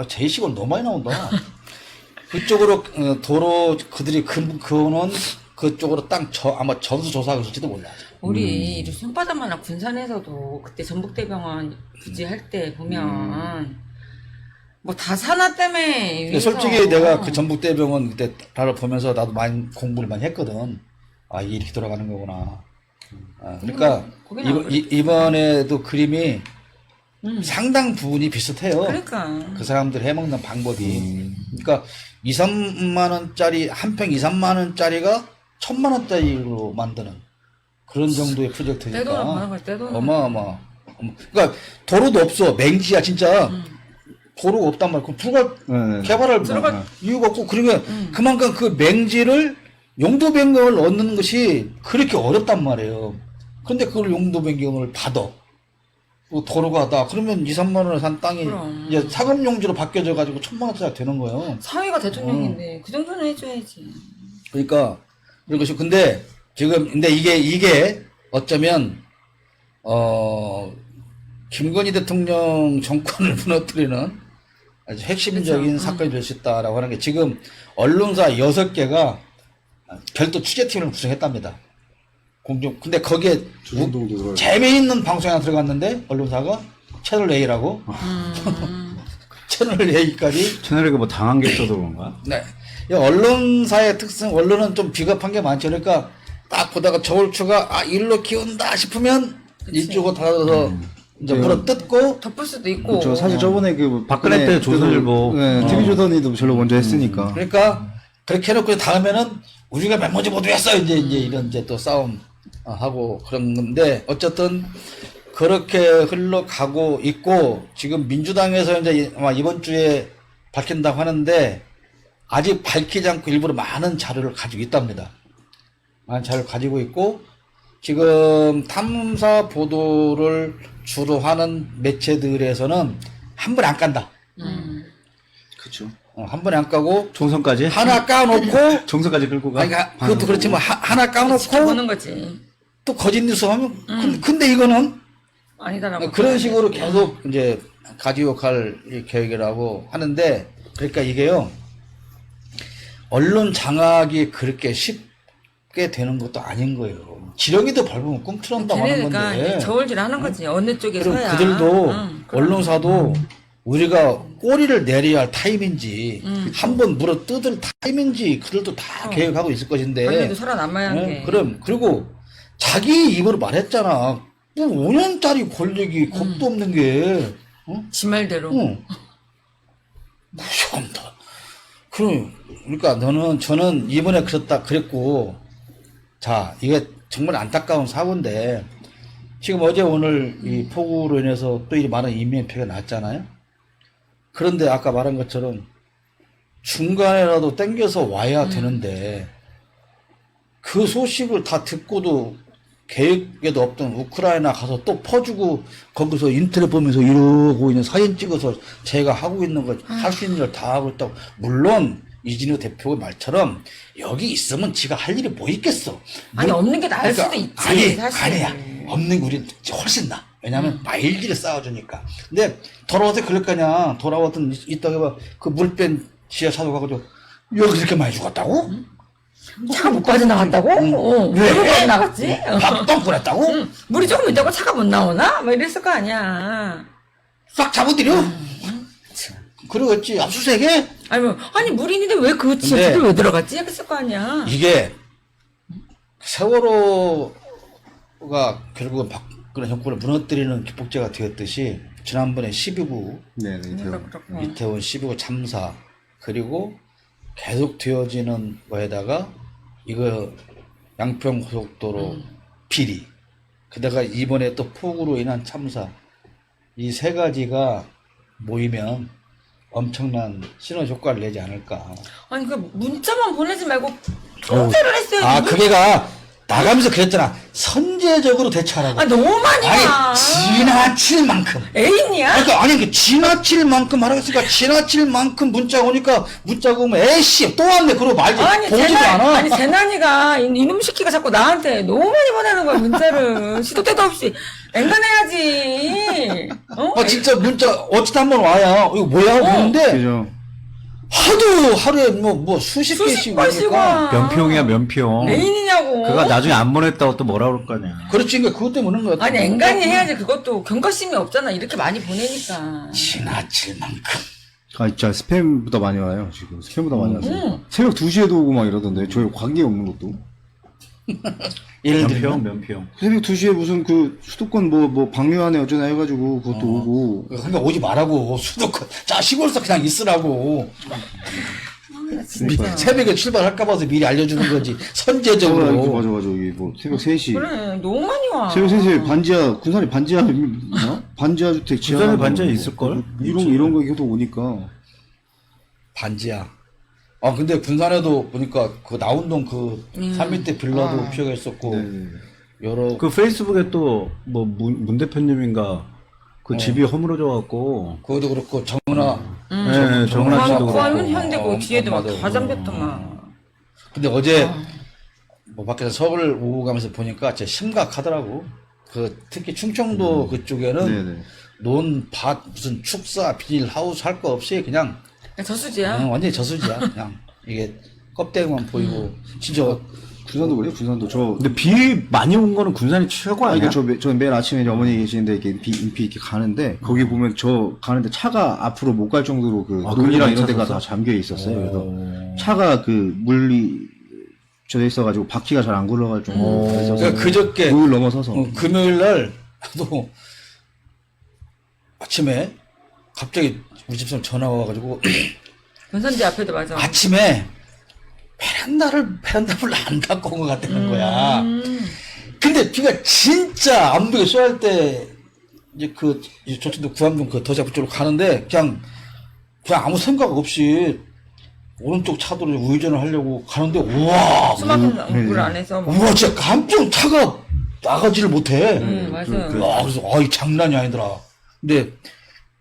JC가 너무 많이 나온다. 그쪽으로 도로 그들이 그거는 그쪽으로 아마 전수조사가 있을지도 몰라. 우리 이 손바닥만한 군산에서도 그때 전북대병원 부지할 때 보면 뭐 다 산화 때문에 근데 위해서. 솔직히 내가 그 전북대병원 그때 나를 보면서 나도 많이 공부를 많이 했거든. 아, 이게 이렇게 돌아가는 거구나. 그러니까 거기는 이번에도 그림이 상당 부분이 비슷해요. 그러니까. 그 사람들 해먹는 방법이. 그러니까 2, 3만 원짜리, 한 평 2, 3만 원짜리가 1,000만 원짜리로 만드는 그런 정도의 프로젝트니까. 떼돈을 버는 거지, 떼돈을. 어마어마. 그러니까 도로도 없어. 맹지야, 진짜. 도로가 없단 말이야. 그럼 네. 개발할 이유가 없고, 그러면 그만큼 그 맹지를 용도 변경을 얻는 것이 그렇게 어렵단 말이에요. 근데 그걸 용도 변경을 받아. 뭐 도로가 하다. 그러면 2, 3만 원에 산 땅이 그럼. 이제 사금용지로 바뀌어져 가지고 1,000만 원짜리가 되는 거예요. 사위가 대통령인데 그 정도는 해줘야지. 그러니까 이런 것이 근데 지금 근데 이게 어쩌면 김건희 대통령 정권을 무너뜨리는 아주 핵심적인 그쵸. 사건이 될 수 있다라고 하는 게 지금 언론사 6개가 별도 취재팀을 구성했답니다. 근데 거기에 조선동도 들어가요. 재미있는 방송에 하나 들어갔는데 언론사가 채널 A라고 채널 A까지 채널에 뭐 당한 게 있어서 그런가? 네. 이 언론사의 특성, 언론은 좀 비겁한 게 많죠. 그러니까 딱 보다가 저울추가 일로 기운다 싶으면 이쪽으로 닫아서 이제 물어 뜯고 덮을 수도 있고. 그렇죠. 사실 저번에 그 박근혜 때 조선일보. TV조선이도 별로 먼저 했으니까. 그러니까 그렇게 해놓고 다음에는 우리가 메모지 모두 했어 이제 이런 이제 또 싸움 하고 그런 건데 어쨌든 그렇게 흘러가고 있고 지금 민주당에서 이제 아마 이번 주에 밝힌다고 하는데 아직 밝히지 않고 일부러 많은 자료를 가지고 있답니다. 많은 자료를 가지고 있고 지금 탐사 보도를 주로 하는 매체들에서는 한 번에 안 깐다. 그렇죠. 한 번에 안 까고 총선까지? 하나 까놓고 총선까지 끌고 가? 아니, 그것도 그렇지만 하나 까놓고 지켜보는 거지. 또 거짓 뉴스 하면 근데 이거는 아니다라고. 그런 식으로 계속 이제 가지고 갈 계획이라고 하는데 그러니까 이게요 언론 장악이 그렇게 쉽게 되는 것도 아닌 거예요. 지렁이도 밟으면 꿈틀한다고 하는 걔네니까 건데 저울질 하는 거지. 어느 쪽에 그럼 서야. 그들도 응, 그럼. 언론사도 우리가 꼬리를 내려야 할 타임인지 한번 물어 뜯을 타임인지 그들도 다 계획하고 있을 것인데 자기도 살아남아야 하는 네, 게. 그럼 그리고 자기 입으로 말했잖아. 뭐 5년짜리 권력이 겁도 없는 게 지 말대로. 무시한다. 그러니까 저는 이번에 그랬고 자 이게 정말 안타까운 사고인데 지금 어제 오늘 이 폭우로 인해서 또 이 많은 인명피해가 났잖아요. 그런데 아까 말한 것처럼 중간에라도 땡겨서 와야 되는데 그 소식을 다 듣고도 계획에도 없던 우크라이나 가서 또 퍼주고 거기서 인터넷 보면서 이러고 있는 사진 찍어서 제가 하고 있는 거 할 수 있는 걸 다 하고 있다고. 물론 이진우 대표의 말처럼 여기 있으면 지가 할 일이 뭐 있겠어. 아니, 없는 게 나을 수도 있지, 아니, 사실. 아니야. 없는 게 우리 훨씬 나. 왜냐면 마일리를 쌓아주니까. 근데 돌아와서 그럴 거냐. 돌아왔던 이따가 그 물뺀 지하 차도 가가지고 여기 이렇게 많이 죽었다고? 차가 못 빠져나갔다고? 왜 못 빠져나갔지? 밥도 끓였다고? 물이 조금 있다고 차가 못 나오나? 뭐 이랬을 거 아니야. 싹 잡아들여? 그러겠지. 압수수색해? 아니 물이 있는데 왜 그 근데 지하철을 왜 들어갔지? 이랬을 거 아니야. 이게 세월호가 결국은 그런 정권을 무너뜨리는 기폭제가 되었듯이 지난번에 12구 네네. 그렇고. 이태원 12구 참사 그리고 계속 되어지는 거에다가 이거 양평고속도로 비리 그다가 이번에 또 폭우로 인한 참사 이 세 가지가 모이면 엄청난 시너지 효과를 내지 않을까. 아니 그 문자만 보내지 말고 통제를 했어야지. 아 그게가 나가면서 그랬잖아. 선제적으로 대처하라고. 아 너무 많이 와. 아니 지나칠 만큼. 애인이야? 그러니까 아니 그 지나칠 만큼 하라고 했으니까 지나칠 만큼 문자가 오니까 문자가 오면 에이씨 또 왔네 그러고 말지 보지도 않아. 아니 재난이가 이놈 새끼가 자꾸 나한테 너무 많이 보내는 거야 문자를. 시도 때도 없이 앵간해야지. 어? 아 진짜 문자 어찌다 한번 와야 이거 뭐야 하고 그러는데 그죠. 하루에 뭐 수십 개씩 번씩 오니까 와. 면평이야 면평. 애인이냐고. 그가 나중에 안 보냈다고 또 뭐라 그럴 거 아니야. 그렇지 그러니까 그것 때문에 그런 거야. 아니 앵간히 해야지. 그것도 경각심이 없잖아. 이렇게 많이 보내니까. 지나칠 만큼. 아, 진짜 스팸보다 많이 와요, 지금. 스팸보다 많이 왔어요. 새벽 2시에도 오고 막 이러던데, 저희 관계 없는 것도. 예를 면평 들면 면평. 새벽 2시에 무슨 그 수도권 뭐 방류하네 어쩌나 해가지고 그것도 오고. 그러니까 오지 말라고 수도권 자 시골에서 그냥 있으라고. 새벽에 출발할까 봐서 미리 알려주는 거지 선제적으로. 맞아. 여기 뭐 새벽 3시. 그래 너무 많이 와. 새벽 3시에 반지하, 군산에 반지하, 뭐? 반지하 주택 지하. 군산에 반지하 있을걸? 이런 거 계속 오니까. 반지야. 아 근데 군산에도 보니까 그 나운동 그 산 밑에 빌라도 피해가 있었고 네. 여러 그 페이스북에 또 뭐 문 대표님인가 그 집이 허물어져 갖고 그것도 그렇고 정은아 네, 정은아 씨도 구하면 그렇고. 현대고 뒤에도 막 맞아. 다 잠겼더만. 근데 어제 뭐 밖에서 서울 오고 가면서 보니까 진짜 심각하더라고. 그 특히 충청도 그쪽에는 네네. 논밭 무슨 축사 비닐 하우스 할 거 없이 그냥 저수지야. 완전히 저수지야. 그냥 이게 껍데기만 보이고 진짜 군산도 그래요? 군산도 근데 비 많이 온 거는 군산이 최고 아, 아니야? 그러니까 저 매일 아침에 이제 어머니 계시는데 이렇게 인피 이렇게 가는데 거기 보면 저 가는데 차가 앞으로 못 갈 정도로 그 아, 논이랑 그래도 이런 데가 괜찮았어? 다 잠겨 있었어요. 그래서 차가 그 물이 젖어 있어가지고 바퀴가 잘 안 굴러갈 정도로 그래서 그러니까 그저께 물 넘어서서 금요일 날도 아침에 갑자기 우리 집사람 전화가 와가지고 군산지 앞에도 맞아. 아침에 베란다를 안 닫고 온 것 같다는 거야. 근데 비가 진짜 안부에 쏘할 때 이제 그 저쪽도 구암동 그 더잡 쪽으로 가는데 그냥 아무 생각 없이 오른쪽 차도로 우회전을 하려고 가는데 우와 수막은 물 안에서 막. 우와 진짜 깜짝 차가 나가지를 못해. 맞아. 그래서 이 장난이 아니더라. 근데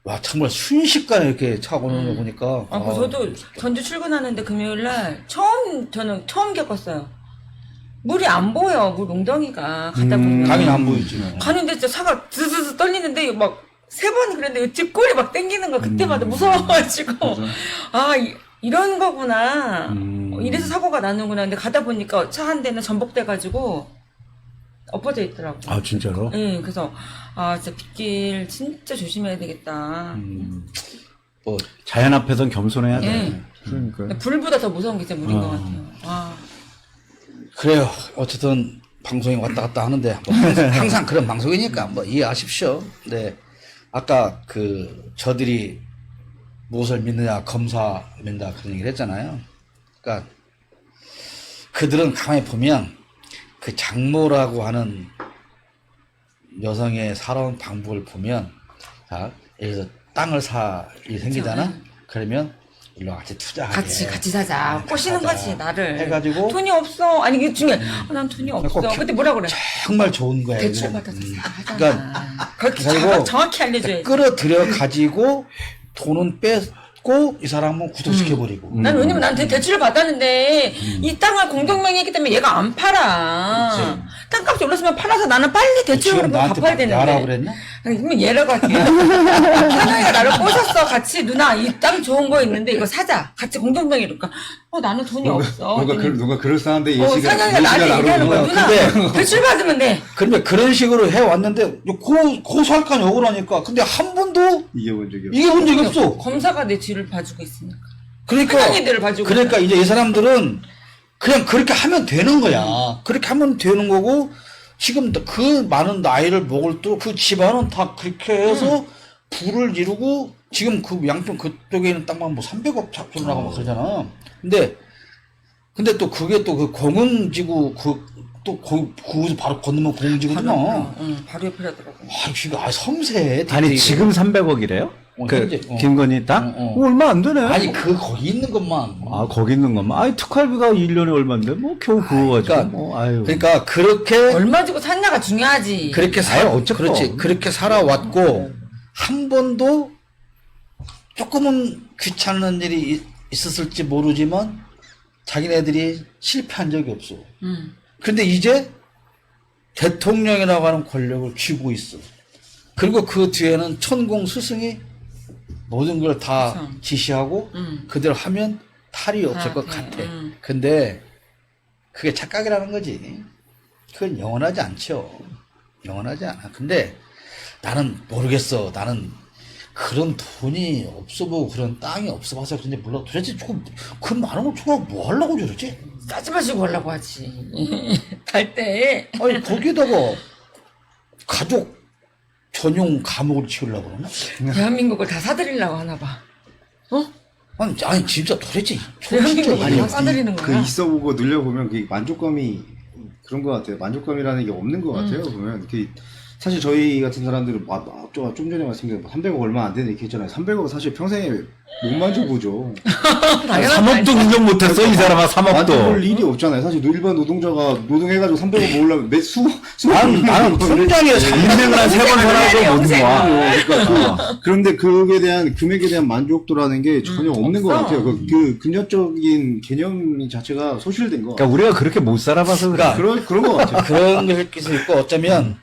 와 정말 순식간에 이렇게 차가 오는 거 보니까 그 저도 전주 출근하는데 금요일 날 저는 처음 겪었어요. 물이 안 보여. 물 웅덩이가 가다 보면. 당연히 안 보이지. 가는데 진짜 차가 드드드 떨리는데 막 3번 그랬는데 뒷골이 막 땡기는 거 그때마다 무서워가지고 이런 거구나. 이래서 사고가 나는구나. 근데 가다 보니까 차 한 대는 전복돼가지고 엎어져 있더라고. 아 진짜로? 네, 그래서 진짜 빗길 진짜 조심해야 되겠다. 뭐 자연 앞에선 겸손해야 돼. 네. 그러니까 근데 불보다 더 무서운 게 진짜 물인 것 같아요. 그래요. 어쨌든 방송이 왔다 갔다 하는데 뭐 항상 그런 방송이니까 뭐 이해하십시오. 네. 아까 그 저들이 무엇을 믿느냐 검사 믿는다 그런 얘기를 했잖아요. 그러니까 그들은 가만히 보면 그 장모라고 하는 여성의 살아온 방법을 보면 자 여기서 땅을 살 일이 생기잖아. 그러면 일로 같이 투자하게 같이 사자. 꼬시는 가자. 거지, 나를. 해가지고 돈이 없어. 아니, 이게 중요해. 난 돈이 없어. 꼭 근데 뭐라 그래? 정말 좋은 거야. 대출 이거. 받아서 하잖아. 그러니까 그렇게 그리고 정확히 알려줘야지. 끌어들여 가지고 돈은 뺏고 이 사람은 구속시켜버리고. 난 왜냐면 난 대출을 받았는데 이 땅을 공동명의했기 때문에 얘가 안 팔아. 땅값이 올랐으면 팔아서 나는 빨리 대출을 지금 나한테 갚아야 되는데. 야라고 그랬나? 그러면 얘라고 할게요. 현영이가 나를 꼬셨어. 같이 누나 이 땅 좋은 거 있는데 이거 사자. 같이 공동명의로. 그러니까 나는 돈이 없어. 누가 그럴싸한데 현영이가 나한테 얘기하는 거야. 누나 근데- 대출 받으면 돼. 근데 그런 식으로 해왔는데 고소할까 욕을 하니까 근데 한 번도 이겨본 적이 없어. 이게 본 적이 없어. 검사가 내 뒤를 봐주고 있으니까. 그러니까 현영이들을 봐주고 그러니까 이제 이 사람들은 그냥 그렇게 하면 되는 거야. 그렇게 하면 되는 거고 지금 그 많은 나이를 먹을 또 그 집안은 다 그렇게 해서 부를 이루고 지금 그 양평 그쪽에 있는 땅만 뭐 300억 잡수라고 막 그러잖아. 근데 또 그게 또 그 공흥지구 거기서 바로 건너면 공흥지구잖아. 응, 바로 옆이라더라고. 아, 지금 섬세. 아니 지금 300억이래요? 현재, 김건희 땅? 얼마 안 되네. 아니 거기 있는 것만. 아 거기 있는 것만. 아니 특활비가 1년에 얼마인데 뭐 겨우 그거 가지고 그러니까, 뭐 아유. 그러니까 그렇게 얼마 주고 샀냐가 중요하지. 그렇게 그렇지. 그렇게 살아왔고 한 번도 조금은 귀찮은 일이 있었을지 모르지만 자기네들이 실패한 적이 없어. 그런데 이제 대통령이라고 하는 권력을 쥐고 있어. 그리고 그 뒤에는 천공 스승이 모든 걸 다 지시하고 그대로 하면 탈이 없을 것 같아. 근데 그게 착각이라는 거지. 그건 영원하지 않죠. 영원하지 않아. 근데 나는 모르겠어. 나는 그런 돈이 없어 보고 그런 땅이 없어 봐서 그런지 몰라. 도대체 그 많은 걸 줘가 뭐 하려고 저러지? 싸지 마시고 하려고 하지. 갈 때. 아니 거기다가 가족 전용 감옥을 지으려고 그러나? 대한민국을 다 사들이려고 하나 봐. 어? 아니 진짜 도대체 대한민국을 아니, 다 사들이는 그 거야. 있어보고 눌려보면 그 만족감이 그런 것 같아요. 만족감이라는 게 없는 것 같아요. 보면 사실 저희 같은 사람들은 좀 전에 말씀드린 300억 얼마 안 되는 이렇게 했잖아요. 300억 사실 평생에 못 만져보죠. 아니, 3억도 능력 못했어 이 사람아 3억도. 만져볼 일이 없잖아요. 사실 일반 노동자가 노동해가지고 300억 모으려면 나는 통장에 300만 3번 전화도 못 모아. 그러니까 그런데 그에 대한 금액에 대한 만족도라는 게 전혀 없는 것 같아요. 그 금전적인 개념 자체가 소실된 거. 그러니까 우리가 그렇게 못 살아봐서 그래. 그런 것 같아요. 그런 게 있고 어쩌면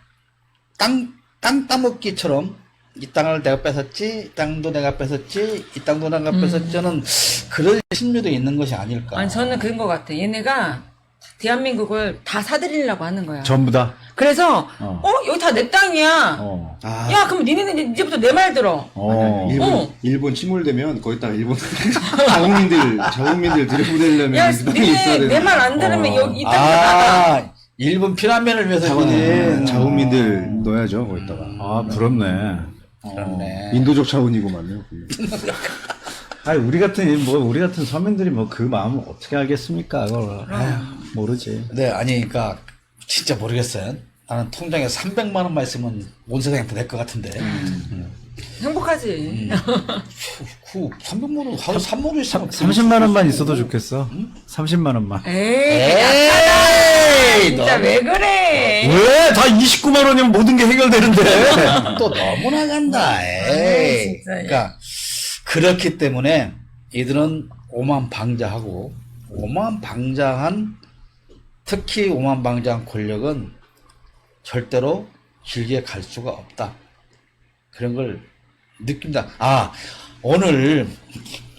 땅 따먹기처럼 이 땅을 내가 뺏었지, 이 땅도 내가 뺏었지, 이 땅도 내가 뺏었지는 그런 심리도 있는 것이 아닐까. 아니 저는 그런 것 같아. 얘네가 대한민국을 다 사들이려고 하는 거야. 전부 다. 그래서 여기 다 내 땅이야. 아, 야 그럼 니네는 이제부터 내 말 들어. 일본 침몰되면 거기다 일본 자국민들 들여보내려면 야 이 땅이 있어야 니네 되는 내 말 안 들으면 여기 이 땅이 나가. 일본 피난민을 위해서 자국민들 넣어야죠 거기다가. 아 부럽네. 그렇네. 인도적 차원이고만요. 아니 우리 같은 서민들이 뭐 그 마음을 어떻게 알겠습니까? 그걸 모르지. 네, 아니, 그러니까 진짜 모르겠어요. 나는 통장에 300만 원만 있으면 온 세상이 다 될 것 같은데. 행복하지. 300만 원 하루 3만 원 있으면 30만 원만 있어도 좋겠어. 30만 원만. 에이, 진짜 왜 그래? 왜? 다 29만 원이면 모든 게 해결되는데. 또 너무 나간다. 에이. 진짜. 그러니까 그렇기 때문에 이들은 오만방자하고 오만방자한 특히 오만방자한 권력은 절대로 길게 갈 수가 없다. 그런 걸 느낀다. 아, 오늘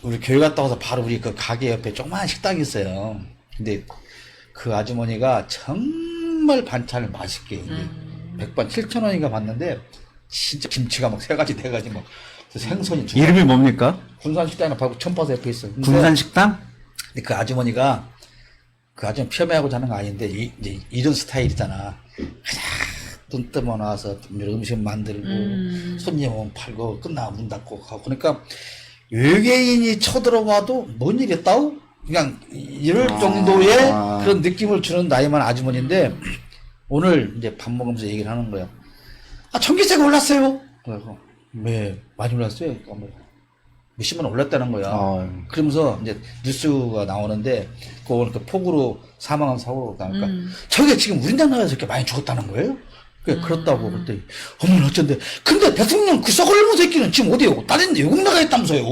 우리 교회 갔다 와서 바로 우리 그 가게 옆에 조그만 식당이 있어요. 근데 그 아주머니가 정말 반찬을 맛있게 백반 7,000원인가 받는데 진짜 김치가 막 3가지 4가지 막 생선이 이름이 뭡니까? 군산식당이나 바로 천파서 옆에 있어. 군산식당? 근데 그 아주머니가 피험해하고 자는 거 아닌데 이제 이런 스타일이잖아. 그냥 눈 뜨면 와서 음식 만들고 손님 오면 팔고 끝나고 문 닫고 가고 그러니까 외계인이 쳐들어와도 뭔 일 있다고 그냥 이럴 정도의 그런 느낌을 주는 나이만 아주머니인데 오늘 이제 밥 먹으면서 얘기를 하는 거야. 아 전기세가 올랐어요. 그래서 왜 많이 올랐어요? 그러니까 뭐 몇십만 원 올랐다는 거야. 그러면서 이제 뉴스가 나오는데 그 폭우로 사망한 사고로 나니까 저게 지금 우리나라에서 이렇게 많이 죽었다는 거예요? 그렇다고 그랬더니 어머나 어쩐데 근데 대통령 그 썩을놈 새끼는 지금 어디에 다른 데 외국 나가 있다면서요.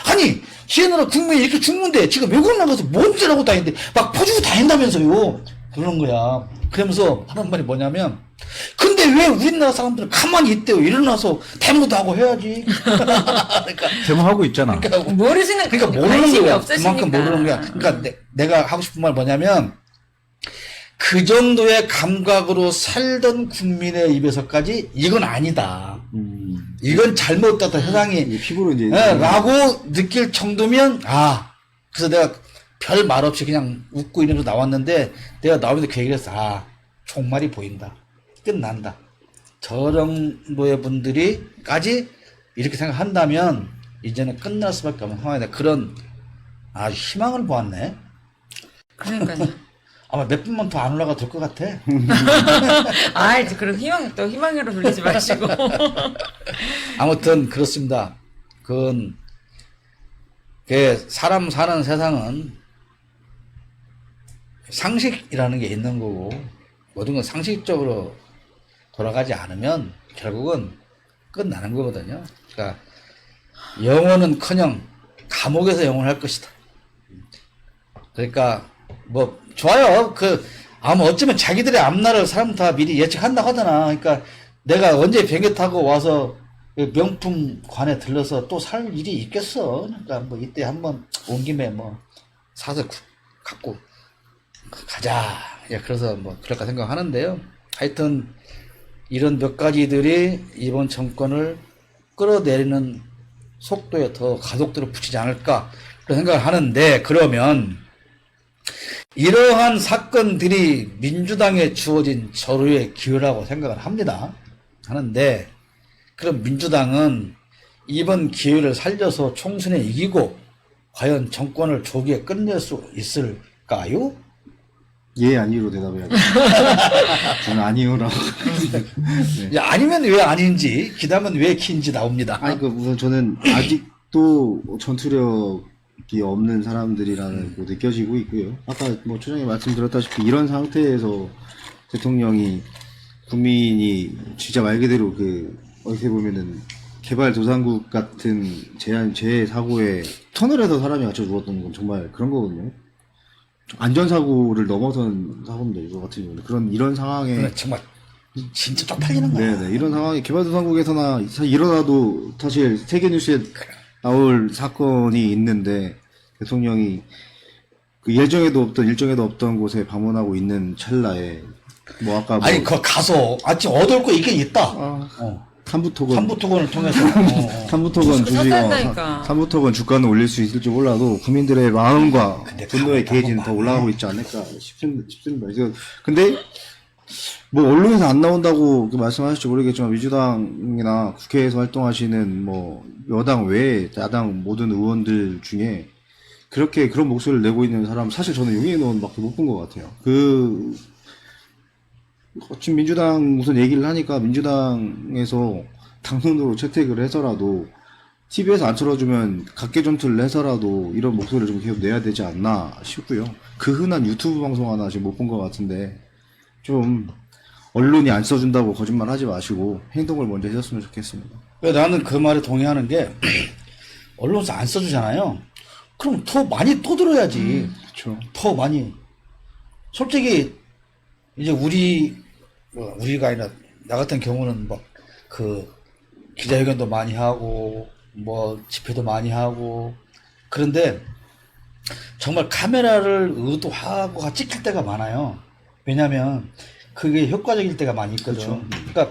아니 지네나라 국민이 이렇게 죽는데 지금 외국 나가서 뭔 짓을 하고 다니는데 막 퍼주고 다닌다면서요. 그러는 거야. 그러면서 하는 말이 뭐냐면 근데 왜 우리나라 사람들은 가만히 있대요. 일어나서 데모도 하고 해야지. 그러니까 데모하고 있잖아. 모르시는 그러니까 모르는 관심이 거야. 없으시니까. 그만큼 모르는 거야. 그러니까 내가 하고 싶은 말 뭐냐면 그 정도의 감각으로 살던 국민의 입에서까지 이건 아니다. 이건 잘못됐다. 세상이 피부로 이제 라고 느낄 정도면 그래서 내가 별 말 없이 그냥 웃고 이러면서 나왔는데 내가 나오면서 그 얘기를 했어. 종말이 보인다. 끝난다. 저 정도의 분들이까지 이렇게 생각한다면 이제는 끝날 수밖에 없는 상황이다. 그런 아주 희망을 보았네. 그러니까요. 아마 몇 분만 더 안 올라가 될 것 같아. 아, 이제 그런 또 희망으로 돌리지 마시고. 아무튼 그렇습니다. 그건 사람 사는 세상은 상식이라는 게 있는 거고 모든 건 상식적으로 돌아가지 않으면 결국은 끝나는 거거든요. 그러니까 영혼은커녕 감옥에서 영원할 것이다. 그러니까 뭐 좋아요. 아마 어쩌면 자기들의 앞날을 사람 다 미리 예측한다고 하잖아. 그러니까 내가 언제 비행기 타고 와서 명품 관에 들러서 또 살 일이 있겠어. 그러니까 뭐 이때 한번 온 김에 뭐 사서 갖고 가자. 예, 그래서 뭐 그럴까 생각하는데요. 하여튼 이런 몇 가지들이 이번 정권을 끌어내리는 속도에 더 가속도를 붙이지 않을까 그런 생각을 하는데, 그러면 이러한 사건들이 민주당에 주어진 절호의 기회라고 생각을 합니다. 하는데 그럼 민주당은 이번 기회를 살려서 총선에 이기고 과연 정권을 조기에 끝낼 수 있을까요? 예, 아니로 대답해야 돼. 저는 아니요라고. 네. 야, 아니면 왜 아닌지, 기다면 왜 키인지 나옵니다. 아니, 우선 저는 아직도 전투력이 없는 사람들이라는 거 느껴지고 있고요. 아까 뭐 초장님 말씀드렸다시피 이런 상태에서 대통령이 국민이 진짜 말 그대로 어떻게 보면은 개발도상국 같은 재해 사고에 터널에서 사람이 갇혀 죽었던 건 정말 그런 거거든요. 안전사고를 넘어선 사고입니다, 이거 같은 경우는. 이런 상황에. 그래, 정말, 진짜 쪽팔리는 거야. 네네. 이런 상황에 개발도상국에서나 일어나도 사실 세계뉴스에 나올 사건이 있는데, 대통령이 일정에도 없던 곳에 방문하고 있는 찰나에, 아니, 가서, 지금 얻을 거 있긴 있다. 삼부토건을 통해서. 삼부토건 삼부토건 주가는 올릴 수 있을지 몰라도 국민들의 마음과 분노의 게이지는 더 올라가고 있지 않을까 싶습니다. 근데 뭐 언론에서 안 나온다고 말씀하실지 모르겠지만 민주당이나 국회에서 활동하시는 뭐 여당 외에 야당 모든 의원들 중에 그런 목소리를 내고 있는 사람 사실 저는 용인 의원밖에 못 본 것 같아요. 지금 민주당 우선 얘기를 하니까 민주당에서 당론으로 채택을 해서라도 TV에서 안 틀어주면 각계 전투를 해서라도 이런 목소리를 좀 계속 내야 되지 않나 싶고요. 흔한 유튜브 방송 하나 지금 못 본 것 같은데 좀 언론이 안 써준다고 거짓말 하지 마시고 행동을 먼저 해줬으면 좋겠습니다. 나는 그 말에 동의하는 게 언론사 안 써주잖아요. 그럼 더 많이 떠들어야지. 그렇죠. 더 많이. 솔직히 이제 우리가 아니라 나 같은 경우는 기자회견도 많이 하고 집회도 많이 하고 그런데 정말 카메라를 의도하고 찍힐 때가 많아요. 왜냐면 그게 효과적일 때가 많이 있거든. 그렇죠. 그러니까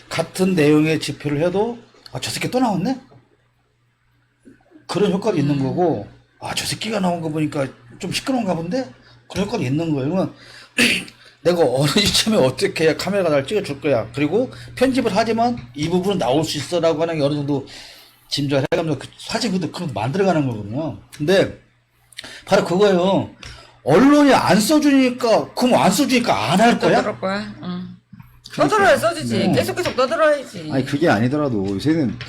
같은 내용의 집회를 해도 저 새끼 또 나왔네? 그런 효과가 있는 거고, 저 새끼가 나온 거 보니까 좀 시끄러운가 본데? 그런 효과가 있는 거예요. 그러면 내가 어느 시점에 어떻게 해야 카메라가 날 찍어줄 거야. 그리고 편집을 하지만 이 부분은 나올 수 있어라고 하는 게 어느 정도 짐작을 해가면서 사실 그런 거 만들어가는 거거든요. 근데 바로 그거예요. 언론이 안 써주니까, 그럼 안 써주니까 안 할 거야? 떠들을 거야? 응. 떠들어야 써주지. 계속 떠들어야지. 아니, 그게 아니더라도 요새는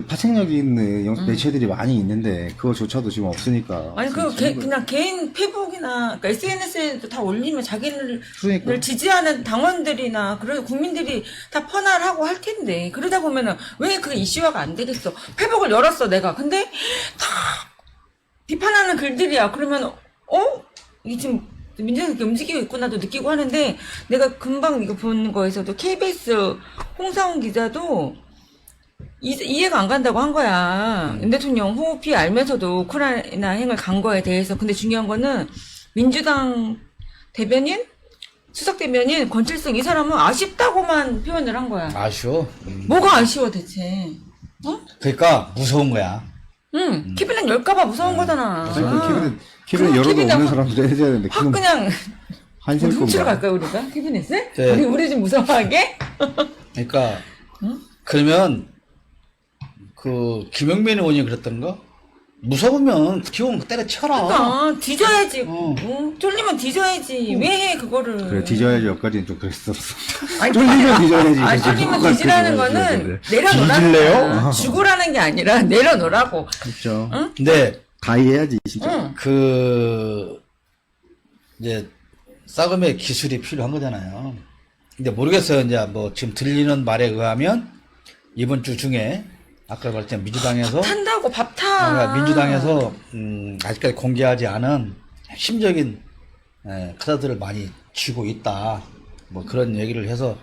파생력 있는 매체들이 많이 있는데 그거조차도 지금 없으니까. 아니 그냥 개인 페이북이나 그러니까 SNS에도 다 올리면 자기를 그러니까. 지지하는 당원들이나 그런 국민들이 다 퍼날하고 할 텐데 그러다 보면은 왜 그 이슈화가 안 되겠어? 페이북을 열었어 내가. 근데 다 비판하는 글들이야. 그러면 이게 지금 민주당이 이렇게 움직이고 있구나도 느끼고 하는데 내가 금방 이거 본 거에서도 KBS 홍사훈 기자도 이해가 안 간다고 한 거야. 윤 대통령 호흡이 알면서도 우크라이나 행을 간 거에 대해서. 근데 중요한 거는 민주당 대변인? 수석 대변인 권칠승 이 사람은 아쉽다고만 표현을 한 거야. 아쉬워. 뭐가 아쉬워 대체? 그러니까 무서운 거야. 응. 키비는 열까봐 무서운 거잖아. 키비는 열어도 없는 사람들이 해줘야 되는데. 그냥 한실 우리 훔치러 건가? 갈까요, 우리가? KBS? 네. 우리 좀 무서워하게? 그러니까 그러면 그 김영민 의원이 그랬던가? 무서우면 기왕 때려쳐라. 그러니까 뒤져야지. 어. 응? 쫄리면 뒤져야지. 왜 해 그거를? 그래, 뒤져야지 여기까지는 좀 그랬었어. 아니, 쫄리면 뒤져야지. 아니, 이제 쫄리면 그거까지 뒤지라는 뒤져야지. 거는 내려놓으라는 뒤질래요? 거야. 죽으라는 게 아니라 내려놓으라고. 그렇죠. 응? 근데 가해야지, 진짜. 응. 그 이제 싸움의 기술이 필요한 거잖아요. 근데 모르겠어요. 이제 뭐 지금 들리는 말에 의하면 이번 주 중에 아까 말했지만 민주당에서 탄다고 밥 타. 그러니까 민주당에서 아직까지 공개하지 않은 핵심적인 카드들을 많이 쥐고 있다. 뭐 그런 얘기를 해서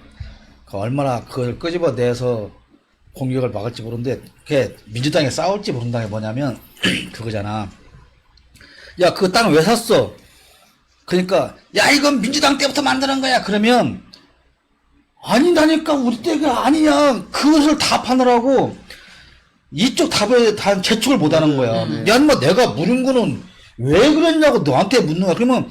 그 얼마나 그걸 끄집어내서 공격을 막을지 모르는데 그게 민주당에 싸울지 모른다는 게 뭐냐면 그거잖아. 야, 그 땅 왜 샀어? 그러니까 야, 이건 민주당 때부터 만드는 거야. 그러면 아니다니까 우리 때가 아니냐. 그것을 답하느라고 이쪽 답에 다 재촉을 못 하는 거야. 야, 뭐 내가 물은 거는 왜 그랬냐고 너한테 묻는 거야. 그러면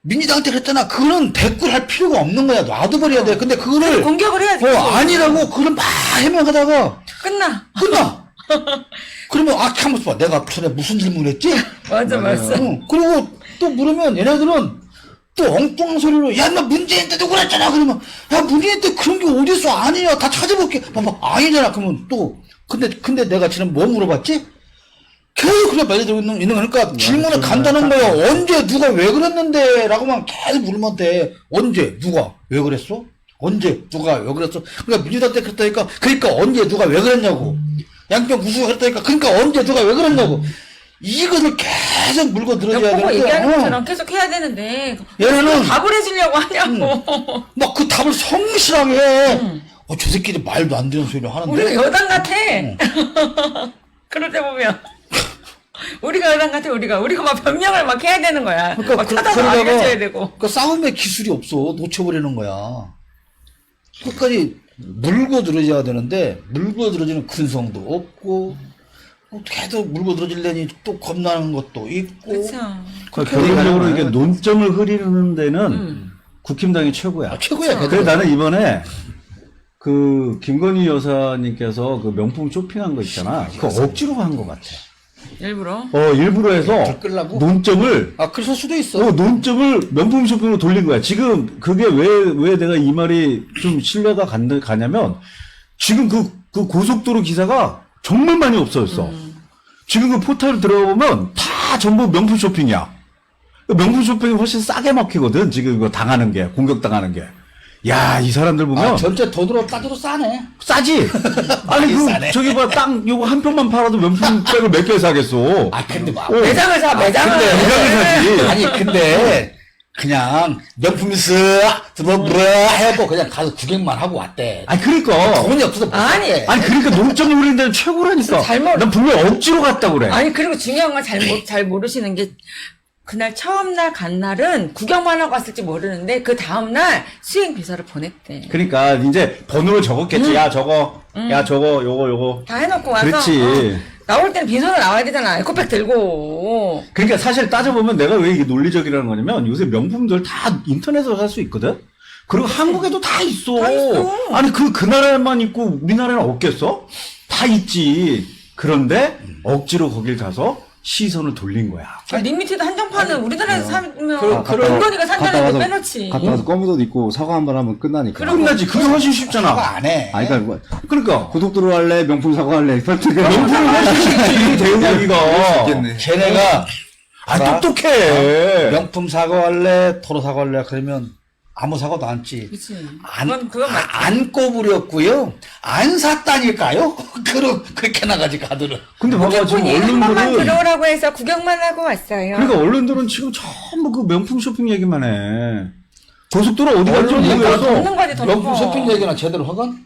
민주당한테 그랬잖아. 그거는 대꾸할 필요가 없는 거야. 놔둬버려야 돼. 근데 그거를 공격을 해야지. 아니라고 그걸 막 해명하다가 끝나. 그러면 한번 봐. 내가 전에 무슨 질문했지? 맞아. 그리고 또 물으면 얘네들은 또 엉뚱한 소리로 야, 너 문재인 때도 그랬잖아. 그러면 야, 문재인 때 그런 게 어딨어? 아니야. 다 찾아볼게. 봐봐. 아니잖아. 그러면 또 근데 내가 지금 뭐 물어봤지? 계속 그냥 말려들고 있는 거니까 질문은 간단한 거야. 언제 누가 왜 그랬는데 라고만 계속 물으면 돼. 언제 누가 왜 그랬어? 언제 누가 왜 그랬어? 그러니까 민주당 때 그랬다니까. 그러니까 언제 누가 왜 그랬냐고. 양평 구수가 그랬다니까. 그러니까 언제 누가 왜 그랬냐고. 이것을 계속 물고 들어줘야 보고 되는데 얘기하는 것처럼 계속 해야 되는데 얘네는 답을 해주려고 하냐고. 막 그 답을 성실하게 해. 저 새끼들 말도 안 되는 소리를 하는데. 우리가 여당 같아. 그럴 때 보면 우리가 여당 같아. 우리가 막 변명을 막 해야 되는 거야. 막 찾아서 알려줘야 되고. 그 싸움의 기술이 없어. 놓쳐버리는 거야. 끝까지 물고 들어줘야 되는데 물고 들어주는 근성도 없고 계속 물고 들어질래니 또 겁나는 것도 있고. 그렇죠. 그러니까 결론적으로 이게 논점을 흐리는 데는 국힘당이 최고야. 최고야. 그래서 나는 이번에 그 김건희 여사님께서 그 명품 쇼핑한 거 있잖아. 그거 억지로 한 것 같아. 일부러. 일부러 해서 덜 끌라고? 논점을 그럴 수도 있어. 논점을 명품 쇼핑으로 돌린 거야. 지금 그게 왜 내가 이 말이 좀 신뢰가 가냐면 지금 그 고속도로 기사가 정말 많이 없어졌어. 지금 그 포털 들어보면 다 전부 명품 쇼핑이야. 명품 쇼핑이 훨씬 싸게 먹히거든. 지금 이거 당하는 게, 공격당하는 게. 야, 이 사람들 보면. 전체 돈으로 따져도 싸네. 싸지? 아니, 싸네. 저기 봐, 땅, 요거 한 평만 팔아도 명품백을 몇 개 사겠어. 근데 막. 매장을 사, 매장을. 매장을 사지. 아니, 근데 그냥 명품이 쓱 들어보라 해고 그냥 가서 구경만 하고 왔대. 아니, 그러니까. 돈이 없어서 못 아니. 샀대. 아니, 그러니까 논점을 흐리는 데는 최고라니까. 잘못- 난 분명히 억지로 갔다고 그래. 아니 그리고 중요한 건 잘 모르시는 게 그날 처음 날 간 날은 구경만 하고 왔을지 모르는데 그 다음 날 수행 비서를 보냈대. 그러니까 이제 번호를 적었겠지. 야, 저거. 야, 저거, 요거. 다 해놓고 와서 그렇지. 나올 때는 빈손으로 나와야 되잖아. 에코백 들고. 그러니까 사실 따져보면 내가 왜 이게 논리적이라는 거냐면 요새 명품들 다 인터넷으로 살 수 있거든? 그리고 한국에도 다 있어. 다 있어. 아니, 그 나라에만 있고 우리나라에는 없겠어? 다 있지. 그런데 억지로 거길 가서 시선을 돌린 거야. 리미티드 한정판은 우리나라에서 사면 그런- 은건이가 산다는 거 빼놓지. 갔다 와서 껌이도 있고 사과 한 번 하면 끝나니까. 끝나지. 그게 훨씬 쉽잖아. 사과 안 해. 아니, 그러니까 그러니까. 고속도로 할래? 명품 사과 할래? 선택을 명품을 훨씬 쉽지. 대응하기가. 걔네가 똑똑해. 명품 사과할래, 토로 사과할래 그러면 아무 사과도 안 찌. 그치. 안, 그건 맞지. 안 꼬부렸고요. 안 샀다니까요. 그렇게 나가지 가들은. 근데 봐봐, 지금 분이 한 번만 언론들은. 들어오라고 해서 구경만 하고 왔어요. 그러니까 언론들은 지금 전부 그 명품 쇼핑 얘기만 해. 고속도로 어디 갈지 언론이 덮는 모르겠어. 거지 덮는 명품 거. 쇼핑 얘기나 제대로 하건?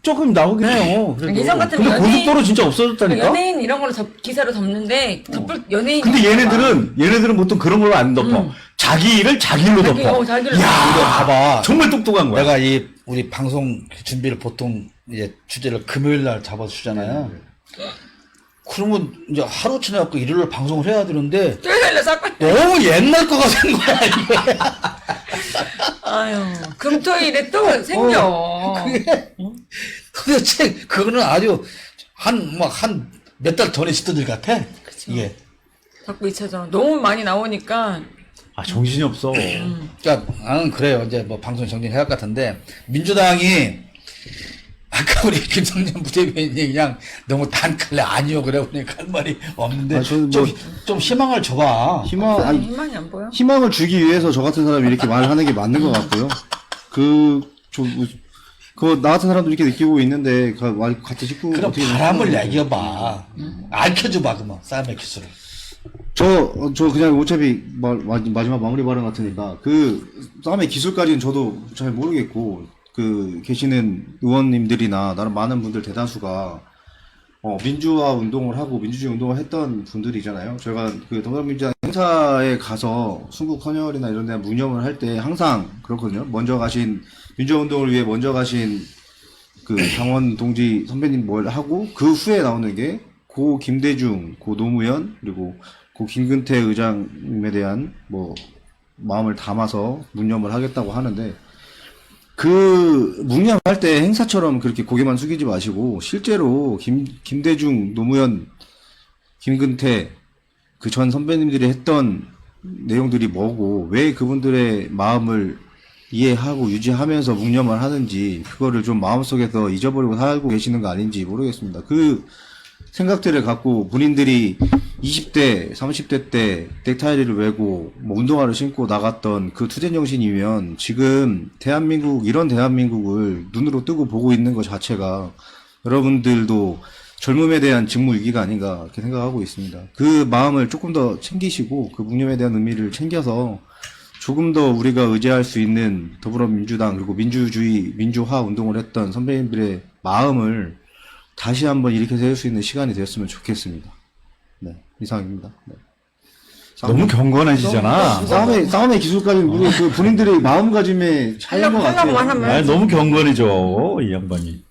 조금 나오긴 해요. 그래도. 예전 같으면 근데 연예인- 고속도로 진짜 없어졌다니까? 연예인 이런 걸로 기사로 덮는데 연예인. 근데 얘네들은 보통 그런 걸로 안 덮어. 자기 일을 자기 일로 덮어. 자기를 근데 야, 봐봐. 정말 똑똑한 거야. 내가 우리 방송 준비를 보통 이제 주제를 금요일 날 잡아주잖아요. 그러면 이제 하루 지나갖고 일요일 방송을 해야 되는데 토요일에 자꾸 너무 옛날 거 같은 거야 이게. 아유 금토일에 또 생겨. 그게 도대체 그거는 아주 한 몇 달 전에 시던 일 같아. 이게. 자꾸 잊혀져. 너무 많이 나오니까 아, 정신이 없어. 그러니까 나는 그래요. 이제 뭐 방송 정리해야 할 것 같은데 민주당이 아까 우리 김성년 부대변인이 그냥 너무 단칼에 아니요 그래 보니까 할 말이 없는데 아, 저는 좀 희망을 줘봐. 희망이 안 보여. 희망을 주기 위해서 저 같은 사람이 이렇게 말을 하는 게 맞는 것 같고요. 나 같은 사람도 이렇게 느끼고 있는데, 같은 식구. 그럼 어떻게 바람을 생각하는지. 내겨봐. 알켜줘봐 그러면 싸움의 기술을. 저 그냥 어차피 마지막 마무리 발언 같으니까, 싸움의 기술까지는 저도 잘 모르겠고, 계시는 의원님들이나, 나는 많은 분들 대다수가, 민주화 운동을 하고 민주주의 운동을 했던 분들이잖아요. 제가 더불어민주당 행사에 가서 순국 헌혈이나 이런 데 무념을 할 때 항상 그렇거든요. 민주화 운동을 위해 먼저 가신 장원 동지 선배님 뭘 하고 그 후에 나오는 게 고 김대중, 고 노무현, 그리고 고 김근태 의장님에 대한 마음을 담아서 무념을 하겠다고 하는데, 묵념할 때 행사처럼 그렇게 고개만 숙이지 마시고, 실제로 김대중, 노무현, 김근태, 전 선배님들이 했던 내용들이 뭐고, 왜 그분들의 마음을 이해하고 유지하면서 묵념을 하는지, 그거를 좀 마음속에서 잊어버리고 살고 계시는 거 아닌지 모르겠습니다. 생각들을 갖고 본인들이 20대, 30대 때 넥타이를 메고 운동화를 신고 나갔던 그 투쟁 정신이면 지금 이런 대한민국을 눈으로 뜨고 보고 있는 것 자체가 여러분들도 젊음에 대한 직무유기가 아닌가 이렇게 생각하고 있습니다. 그 마음을 조금 더 챙기시고 그 묵념에 대한 의미를 챙겨서 조금 더 우리가 의지할 수 있는 더불어민주당 그리고 민주주의, 민주화 운동을 했던 선배님들의 마음을 다시 한번 일으켜 세울 수 있는 시간이 되었으면 좋겠습니다. 네, 이상입니다. 네. 너무 경건해지잖아. 싸움의 기술까지는 모르고 본인들의 마음가짐에 차이인 것 같아요. 하려고만 하면 아, 너무 경건해져, 이 양반이.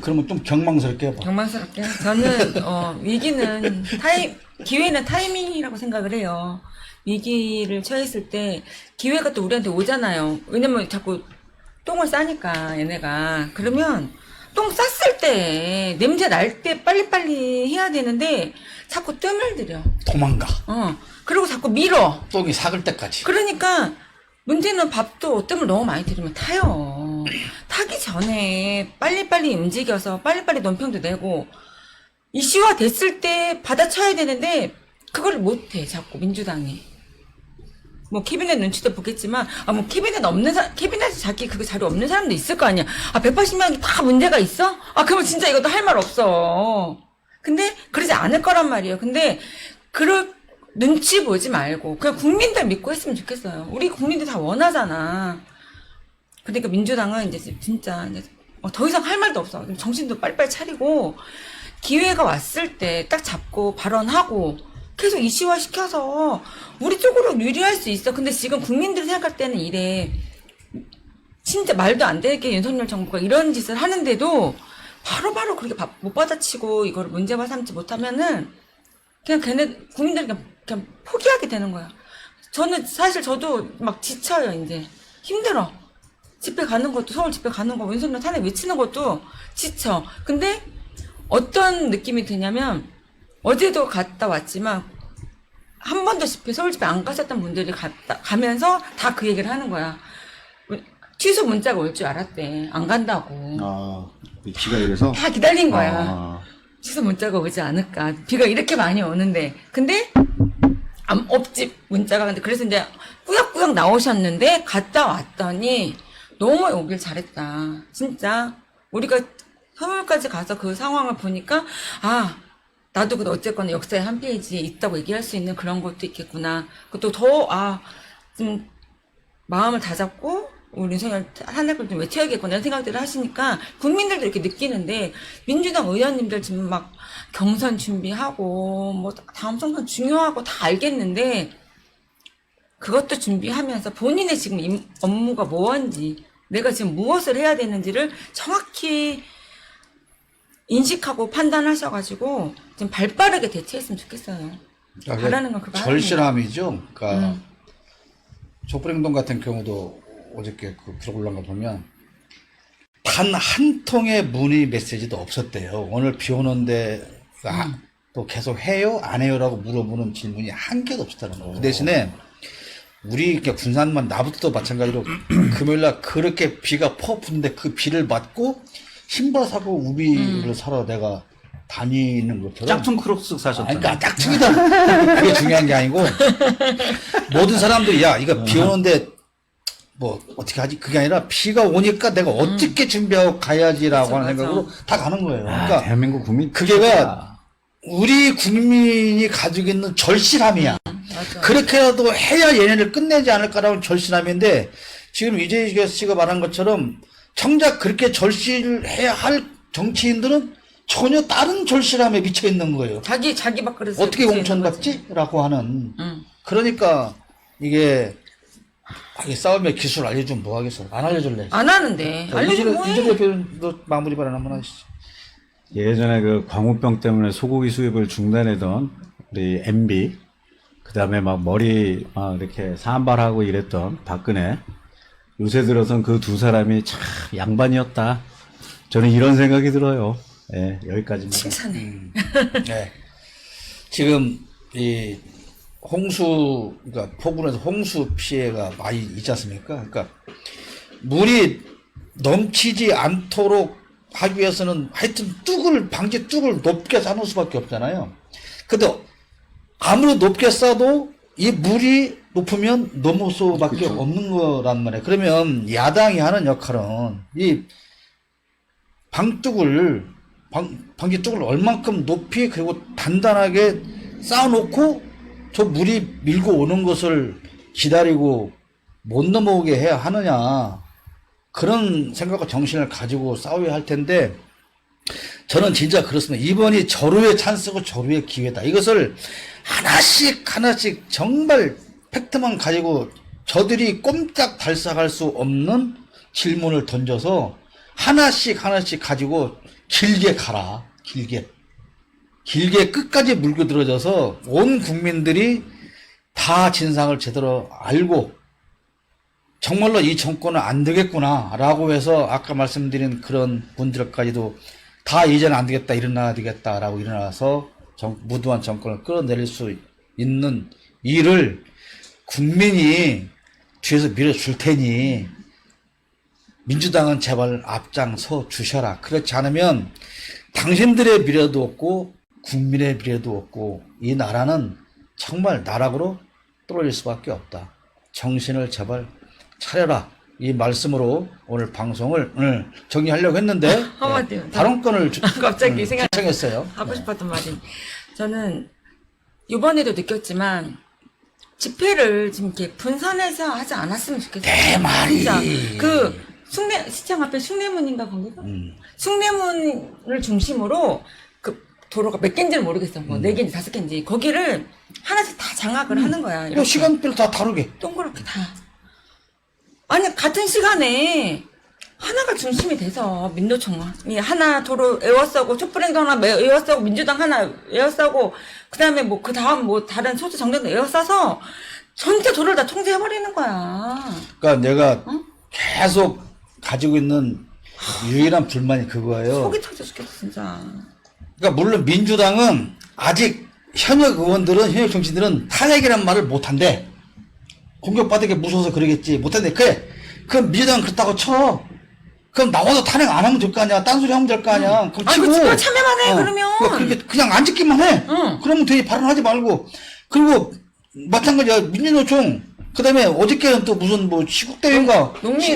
그러면 좀 경망스럽게 해봐. 경망스럽게. 저는 위기는 기회는 타이밍이라고 생각을 해요. 위기를 처했을 때 기회가 또 우리한테 오잖아요. 왜냐면 자꾸 똥을 싸니까 얘네가. 그러면 똥 쌌을 때 냄새 날 때 빨리빨리 해야 되는데 자꾸 뜸을 들여. 도망가. 그리고 자꾸 밀어. 똥이 삭을 때까지. 그러니까 문제는 밥도 뜸을 너무 많이 들이면 타요. 타기 전에 빨리빨리 움직여서 빨리빨리 논평도 내고 이슈화 됐을 때 받아쳐야 되는데 그걸 못해 자꾸 민주당이. 캐비넷 눈치도 보겠지만 캐비넷에 자기 그거 자료 없는 사람도 있을 거 아니야. 180명이 다 문제가 있어? 그러면 진짜 이것도 할 말 없어. 근데 그러지 않을 거란 말이에요. 근데 그럴 눈치 보지 말고 그냥 국민들 믿고 했으면 좋겠어요. 우리 국민들 다 원하잖아. 그러니까 민주당은 이제 진짜 더 이상 할 말도 없어. 정신도 빨리빨리 차리고 기회가 왔을 때 딱 잡고 발언하고 계속 이슈화 시켜서 우리 쪽으로 유리할 수 있어. 근데 지금 국민들이 생각할 때는 이래. 진짜 말도 안 되게 윤석열 정부가 이런 짓을 하는데도 바로바로 그렇게 못 받아치고 이걸 문제화 삼지 못하면은 그냥 국민들이 그냥 포기하게 되는 거야. 저도 막 지쳐요, 이제. 힘들어. 집회 가는 것도, 서울 집회 가는 거, 윤석열 탄핵 외치는 것도 지쳐. 근데 어떤 느낌이 드냐면, 어제도 갔다 왔지만, 한 번도 서울 집회 안 가셨던 분들이 가면서 다 그 얘기를 하는 거야. 취소 문자가 올 줄 알았대. 안 간다고. 비가 이래서? 다 기다린 거야. 취소 문자가 오지 않을까. 비가 이렇게 많이 오는데. 근데, 없지, 문자가. 그래서 이제 꾸역꾸역 나오셨는데, 갔다 왔더니, 너무 오길 잘했다. 진짜. 우리가 서울까지 가서 그 상황을 보니까, 나도 어쨌거나 역사의 한 페이지에 있다고 얘기할 수 있는 그런 것도 있겠구나. 또 좀 마음을 다잡고 우리 윤석열 탄핵을 좀 외쳐야겠구나 이런 생각들을 하시니까 국민들도 이렇게 느끼는데 민주당 의원님들 지금 막 경선 준비하고 다음 총선 중요하고 다 알겠는데 그것도 준비하면서 본인의 지금 업무가 뭔지 내가 지금 무엇을 해야 되는지를 정확히 인식하고 판단하셔가지고 좀 발빠르게 대처했으면 좋겠어요. 그러니까 바라는 건 그거 절실함이죠. 그러니까 촛불행동 같은 경우도 어저께 그 기록 올라간 거 보면 단 한 통의 문의 메시지도 없었대요. 오늘 비 오는데 또 계속 해요? 안 해요?라고 물어보는 질문이 한 개도 없었다는 거예요. 그 대신에 우리 이렇게 군산만 나부터도 마찬가지로 금요일날 그렇게 비가 퍼붓는데 그 비를 맞고 신발 사고 우비를 사러 내가 다니는 것처럼 짝퉁 크록스 사셨잖아요. 그러니까 짝퉁이다. 그게 중요한 게 아니고 모든 사람들이 야 이거 비 오는데 뭐 어떻게 하지? 그게 아니라 비가 오니까 내가 어떻게 준비하고 가야지라고 맞아, 하는 맞아. 생각으로 다 가는 거예요. 아, 그러니까 대한민국 국민 그게가 우리 국민이 가지고 있는 절실함이야. 맞아. 그렇게라도 해야 얘네를 끝내지 않을까라는 절실함인데 지금 이재희 씨가 말한 것처럼 정작 그렇게 절실해야 할 정치인들은 전혀 다른 절실함에 미쳐 있는 거예요. 자기 밥그릇을 어떻게 붙여 있는 공천받지? 라고 하는. 응. 그러니까 이게 싸움의 기술 알려주면 뭐 하겠어. 안 알려줄래. 안 하는데 알려주면 뭐해? 이재희 대표도 마무리 발언 한번 하시죠. 예전에 그 광우병 때문에 소고기 수입을 중단하던 우리 MB, 그 다음에 막 머리 막 이렇게 산발하고 이랬던 박근혜, 요새 들어선 그 두 사람이 참 양반이었다. 저는 이런 생각이 들어요. 예, 여기까지입니다. 칭찬해. 네. 지금 이 홍수, 그러니까 폭우에서 홍수 피해가 많이 있지 않습니까? 그러니까 물이 넘치지 않도록 하기 위해서는 하여튼 방지 뚝을 높게 쌓는 수밖에 없잖아요. 근데 아무리 높게 쌓아도 이 물이 높으면 넘을 수밖에 그쵸. 없는 거란 말이에요. 그러면 야당이 하는 역할은 이 방지 뚝을 얼만큼 높이 그리고 단단하게 쌓아놓고 저 물이 밀고 오는 것을 기다리고 못 넘어오게 해야 하느냐. 그런 생각과 정신을 가지고 싸워야 할 텐데 저는 진짜 그렇습니다. 이번이 절호의 찬스고 절호의 기회다. 이것을 하나씩 정말 팩트만 가지고 저들이 꼼짝 달싹할 수 없는 질문을 던져서 하나씩 가지고 길게 가라. 길게 끝까지 물고 들어져서 온 국민들이 다 진상을 제대로 알고 정말로 이 정권은 안 되겠구나라고 해서 아까 말씀드린 그런 분들까지도 다 이제는 안 되겠다, 일어나야 되겠다라고 일어나서 무도한 정권을 끌어내릴 수 있는 일을 국민이 뒤에서 밀어줄 테니 민주당은 제발 앞장서 주셔라. 그렇지 않으면 당신들의 미래도 없고 국민의 미래도 없고 이 나라는 정말 나락으로 떨어질 수밖에 없다. 정신을 제발 차려라. 이 말씀으로 오늘 방송을 정리하려고 했는데 한마디요. 발언권을 갑자기 신청했어요. 하고 싶었던 말이 저는 이번에도 느꼈지만 집회를 좀 이렇게 분산해서 하지 않았으면 좋겠어요. 내 말이. 진짜 그 시청 앞에 숭례문인가 거기가 숭례문을 중심으로 그 도로가 몇 개인지는 모르겠어. 뭐 4개인지 5개인지 거기를 하나씩 다 장악을 하는 거야. 이렇게. 시간별 다 다르게. 동그랗게 다. 아니 같은 시간에 하나가 중심이 돼서 민노총이 하나 도로 에워싸고 촛불행동 하나 에워싸고 민주당 하나 에워싸고 그다음에 뭐 그 다음 뭐 다른 소수 정당도 에워싸서 전체 도로를 다 통제해버리는 거야. 그러니까 내가 계속 가지고 있는 유일한 불만이 그거예요. 속이 터져 죽겠어 진짜. 그러니까 물론 민주당은 아직 현역 정치인들은 탄핵이란 말을 못한대. 공격받을 게 무서워서 그러겠지. 못한대. 그래. 그럼 민주당은 그렇다고 쳐. 그럼 나와도 탄핵 안 하면 될 거 아니야. 딴소리 하면 될 거 아니야. 그럼 아니 치고. 그 집회 참여만 해 그러면. 그렇게 그냥 안 지키만 해. 응. 그러면 되게 발언하지 말고. 그리고 마찬가지야. 민주노총. 그 다음에 어저께는 또 무슨 뭐 시국대회인가.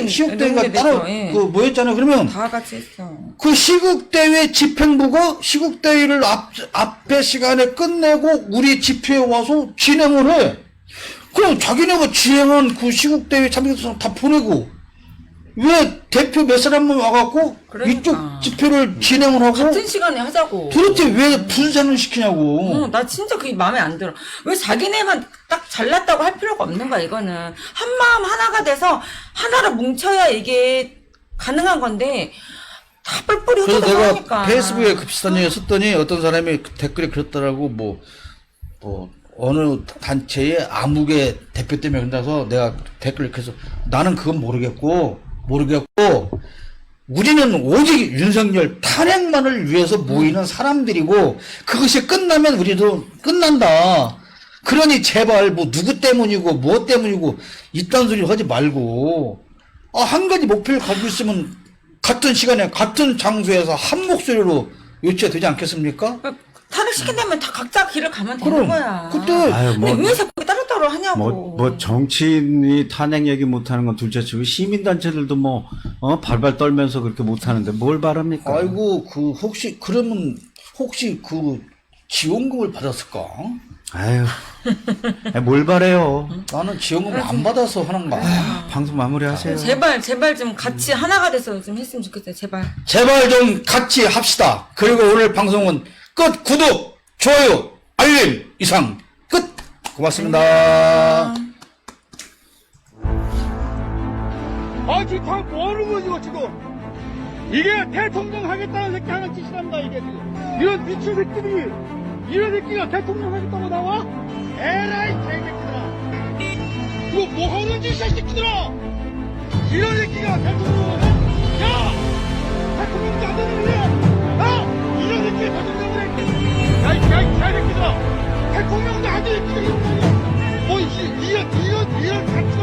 시국대회인가 농민대 따로 됐어, 예. 그 뭐였잖아요. 그러면 다 같이 했어. 그 시국대회 집행부가 시국대회를 앞에 시간에 끝내고 우리 집회에 와서 진행을 해. 그럼 자기네가 진행한 그 시국대회 참석자 다 보내고 왜 대표 몇 사람만 와갖고 그러니까. 이쪽 집회를 진행을 하고 같은 시간에 하자고. 도대체 왜 분산을 시키냐고. 나 진짜 그게 마음에 안 들어. 왜 자기네만 딱 잘났다고 할 필요가 없는 거야, 이거는. 한 마음 하나가 돼서 하나로 뭉쳐야 이게 가능한 건데, 다 뿔뿔이 그래서 흩어져서 내가 하니까. 페이스북에 그 비슷한 얘기 썼더니 어떤 사람이 댓글에 그랬더라고. 뭐 어느 단체의 암흑의 대표 때문에 그런다서 내가 댓글 이렇게 해서 나는 그건 모르겠고 우리는 오직 윤석열 탄핵만을 위해서 모이는 사람들이고 그것이 끝나면 우리도 끝난다. 그러니 제발 뭐 누구 때문이고 뭐 때문이고 이딴 소리 하지 말고 한 가지 목표를 가지고 있으면 같은 시간에 같은 장소에서 한 목소리로 요치가 되지 않겠습니까? 탄핵시킨다면 다 각자 길을 가면 되는 그럼 거야. 그때 아유, 근데 왜 자꾸 따로따로 하냐고. 뭐 정치인이 탄핵 얘기 못하는 건 둘째치고 시민단체들도 발발 떨면서 그렇게 못하는데 뭘 바랍니까? 아이고 그러면 혹시 그 지원금을 받았을까? 아유, 뭘 바래요? 나는 지원금을 안 받아서 하는 거 아니야. 방송 마무리하세요. 제발 좀 같이 하나가 돼서 좀 했으면 좋겠어요. 제발. 제발 좀 같이 합시다. 그리고 오늘 방송은 끝. 구독, 좋아요, 알림 이상 끝. 고맙습니다. 지금 다 뭐하는 거지 이거 지금. 이게 대통령 하겠다는 새끼 하는 짓이란다 이게 지금. 이런 미친 새끼들이 이런 새끼가 대통령 하겠다고 나와? 에라이 개새끼들아. 이거 뭐하는 짓이야 이 새끼들아. 이런 새끼가 대통령을 해? 야! 대통령도 안 되는 거야. 이런 새끼 대통령을 해. 야이 개새끼들아. 대통령도 안 되는 새끼들이 있는 거야. 이런 가축을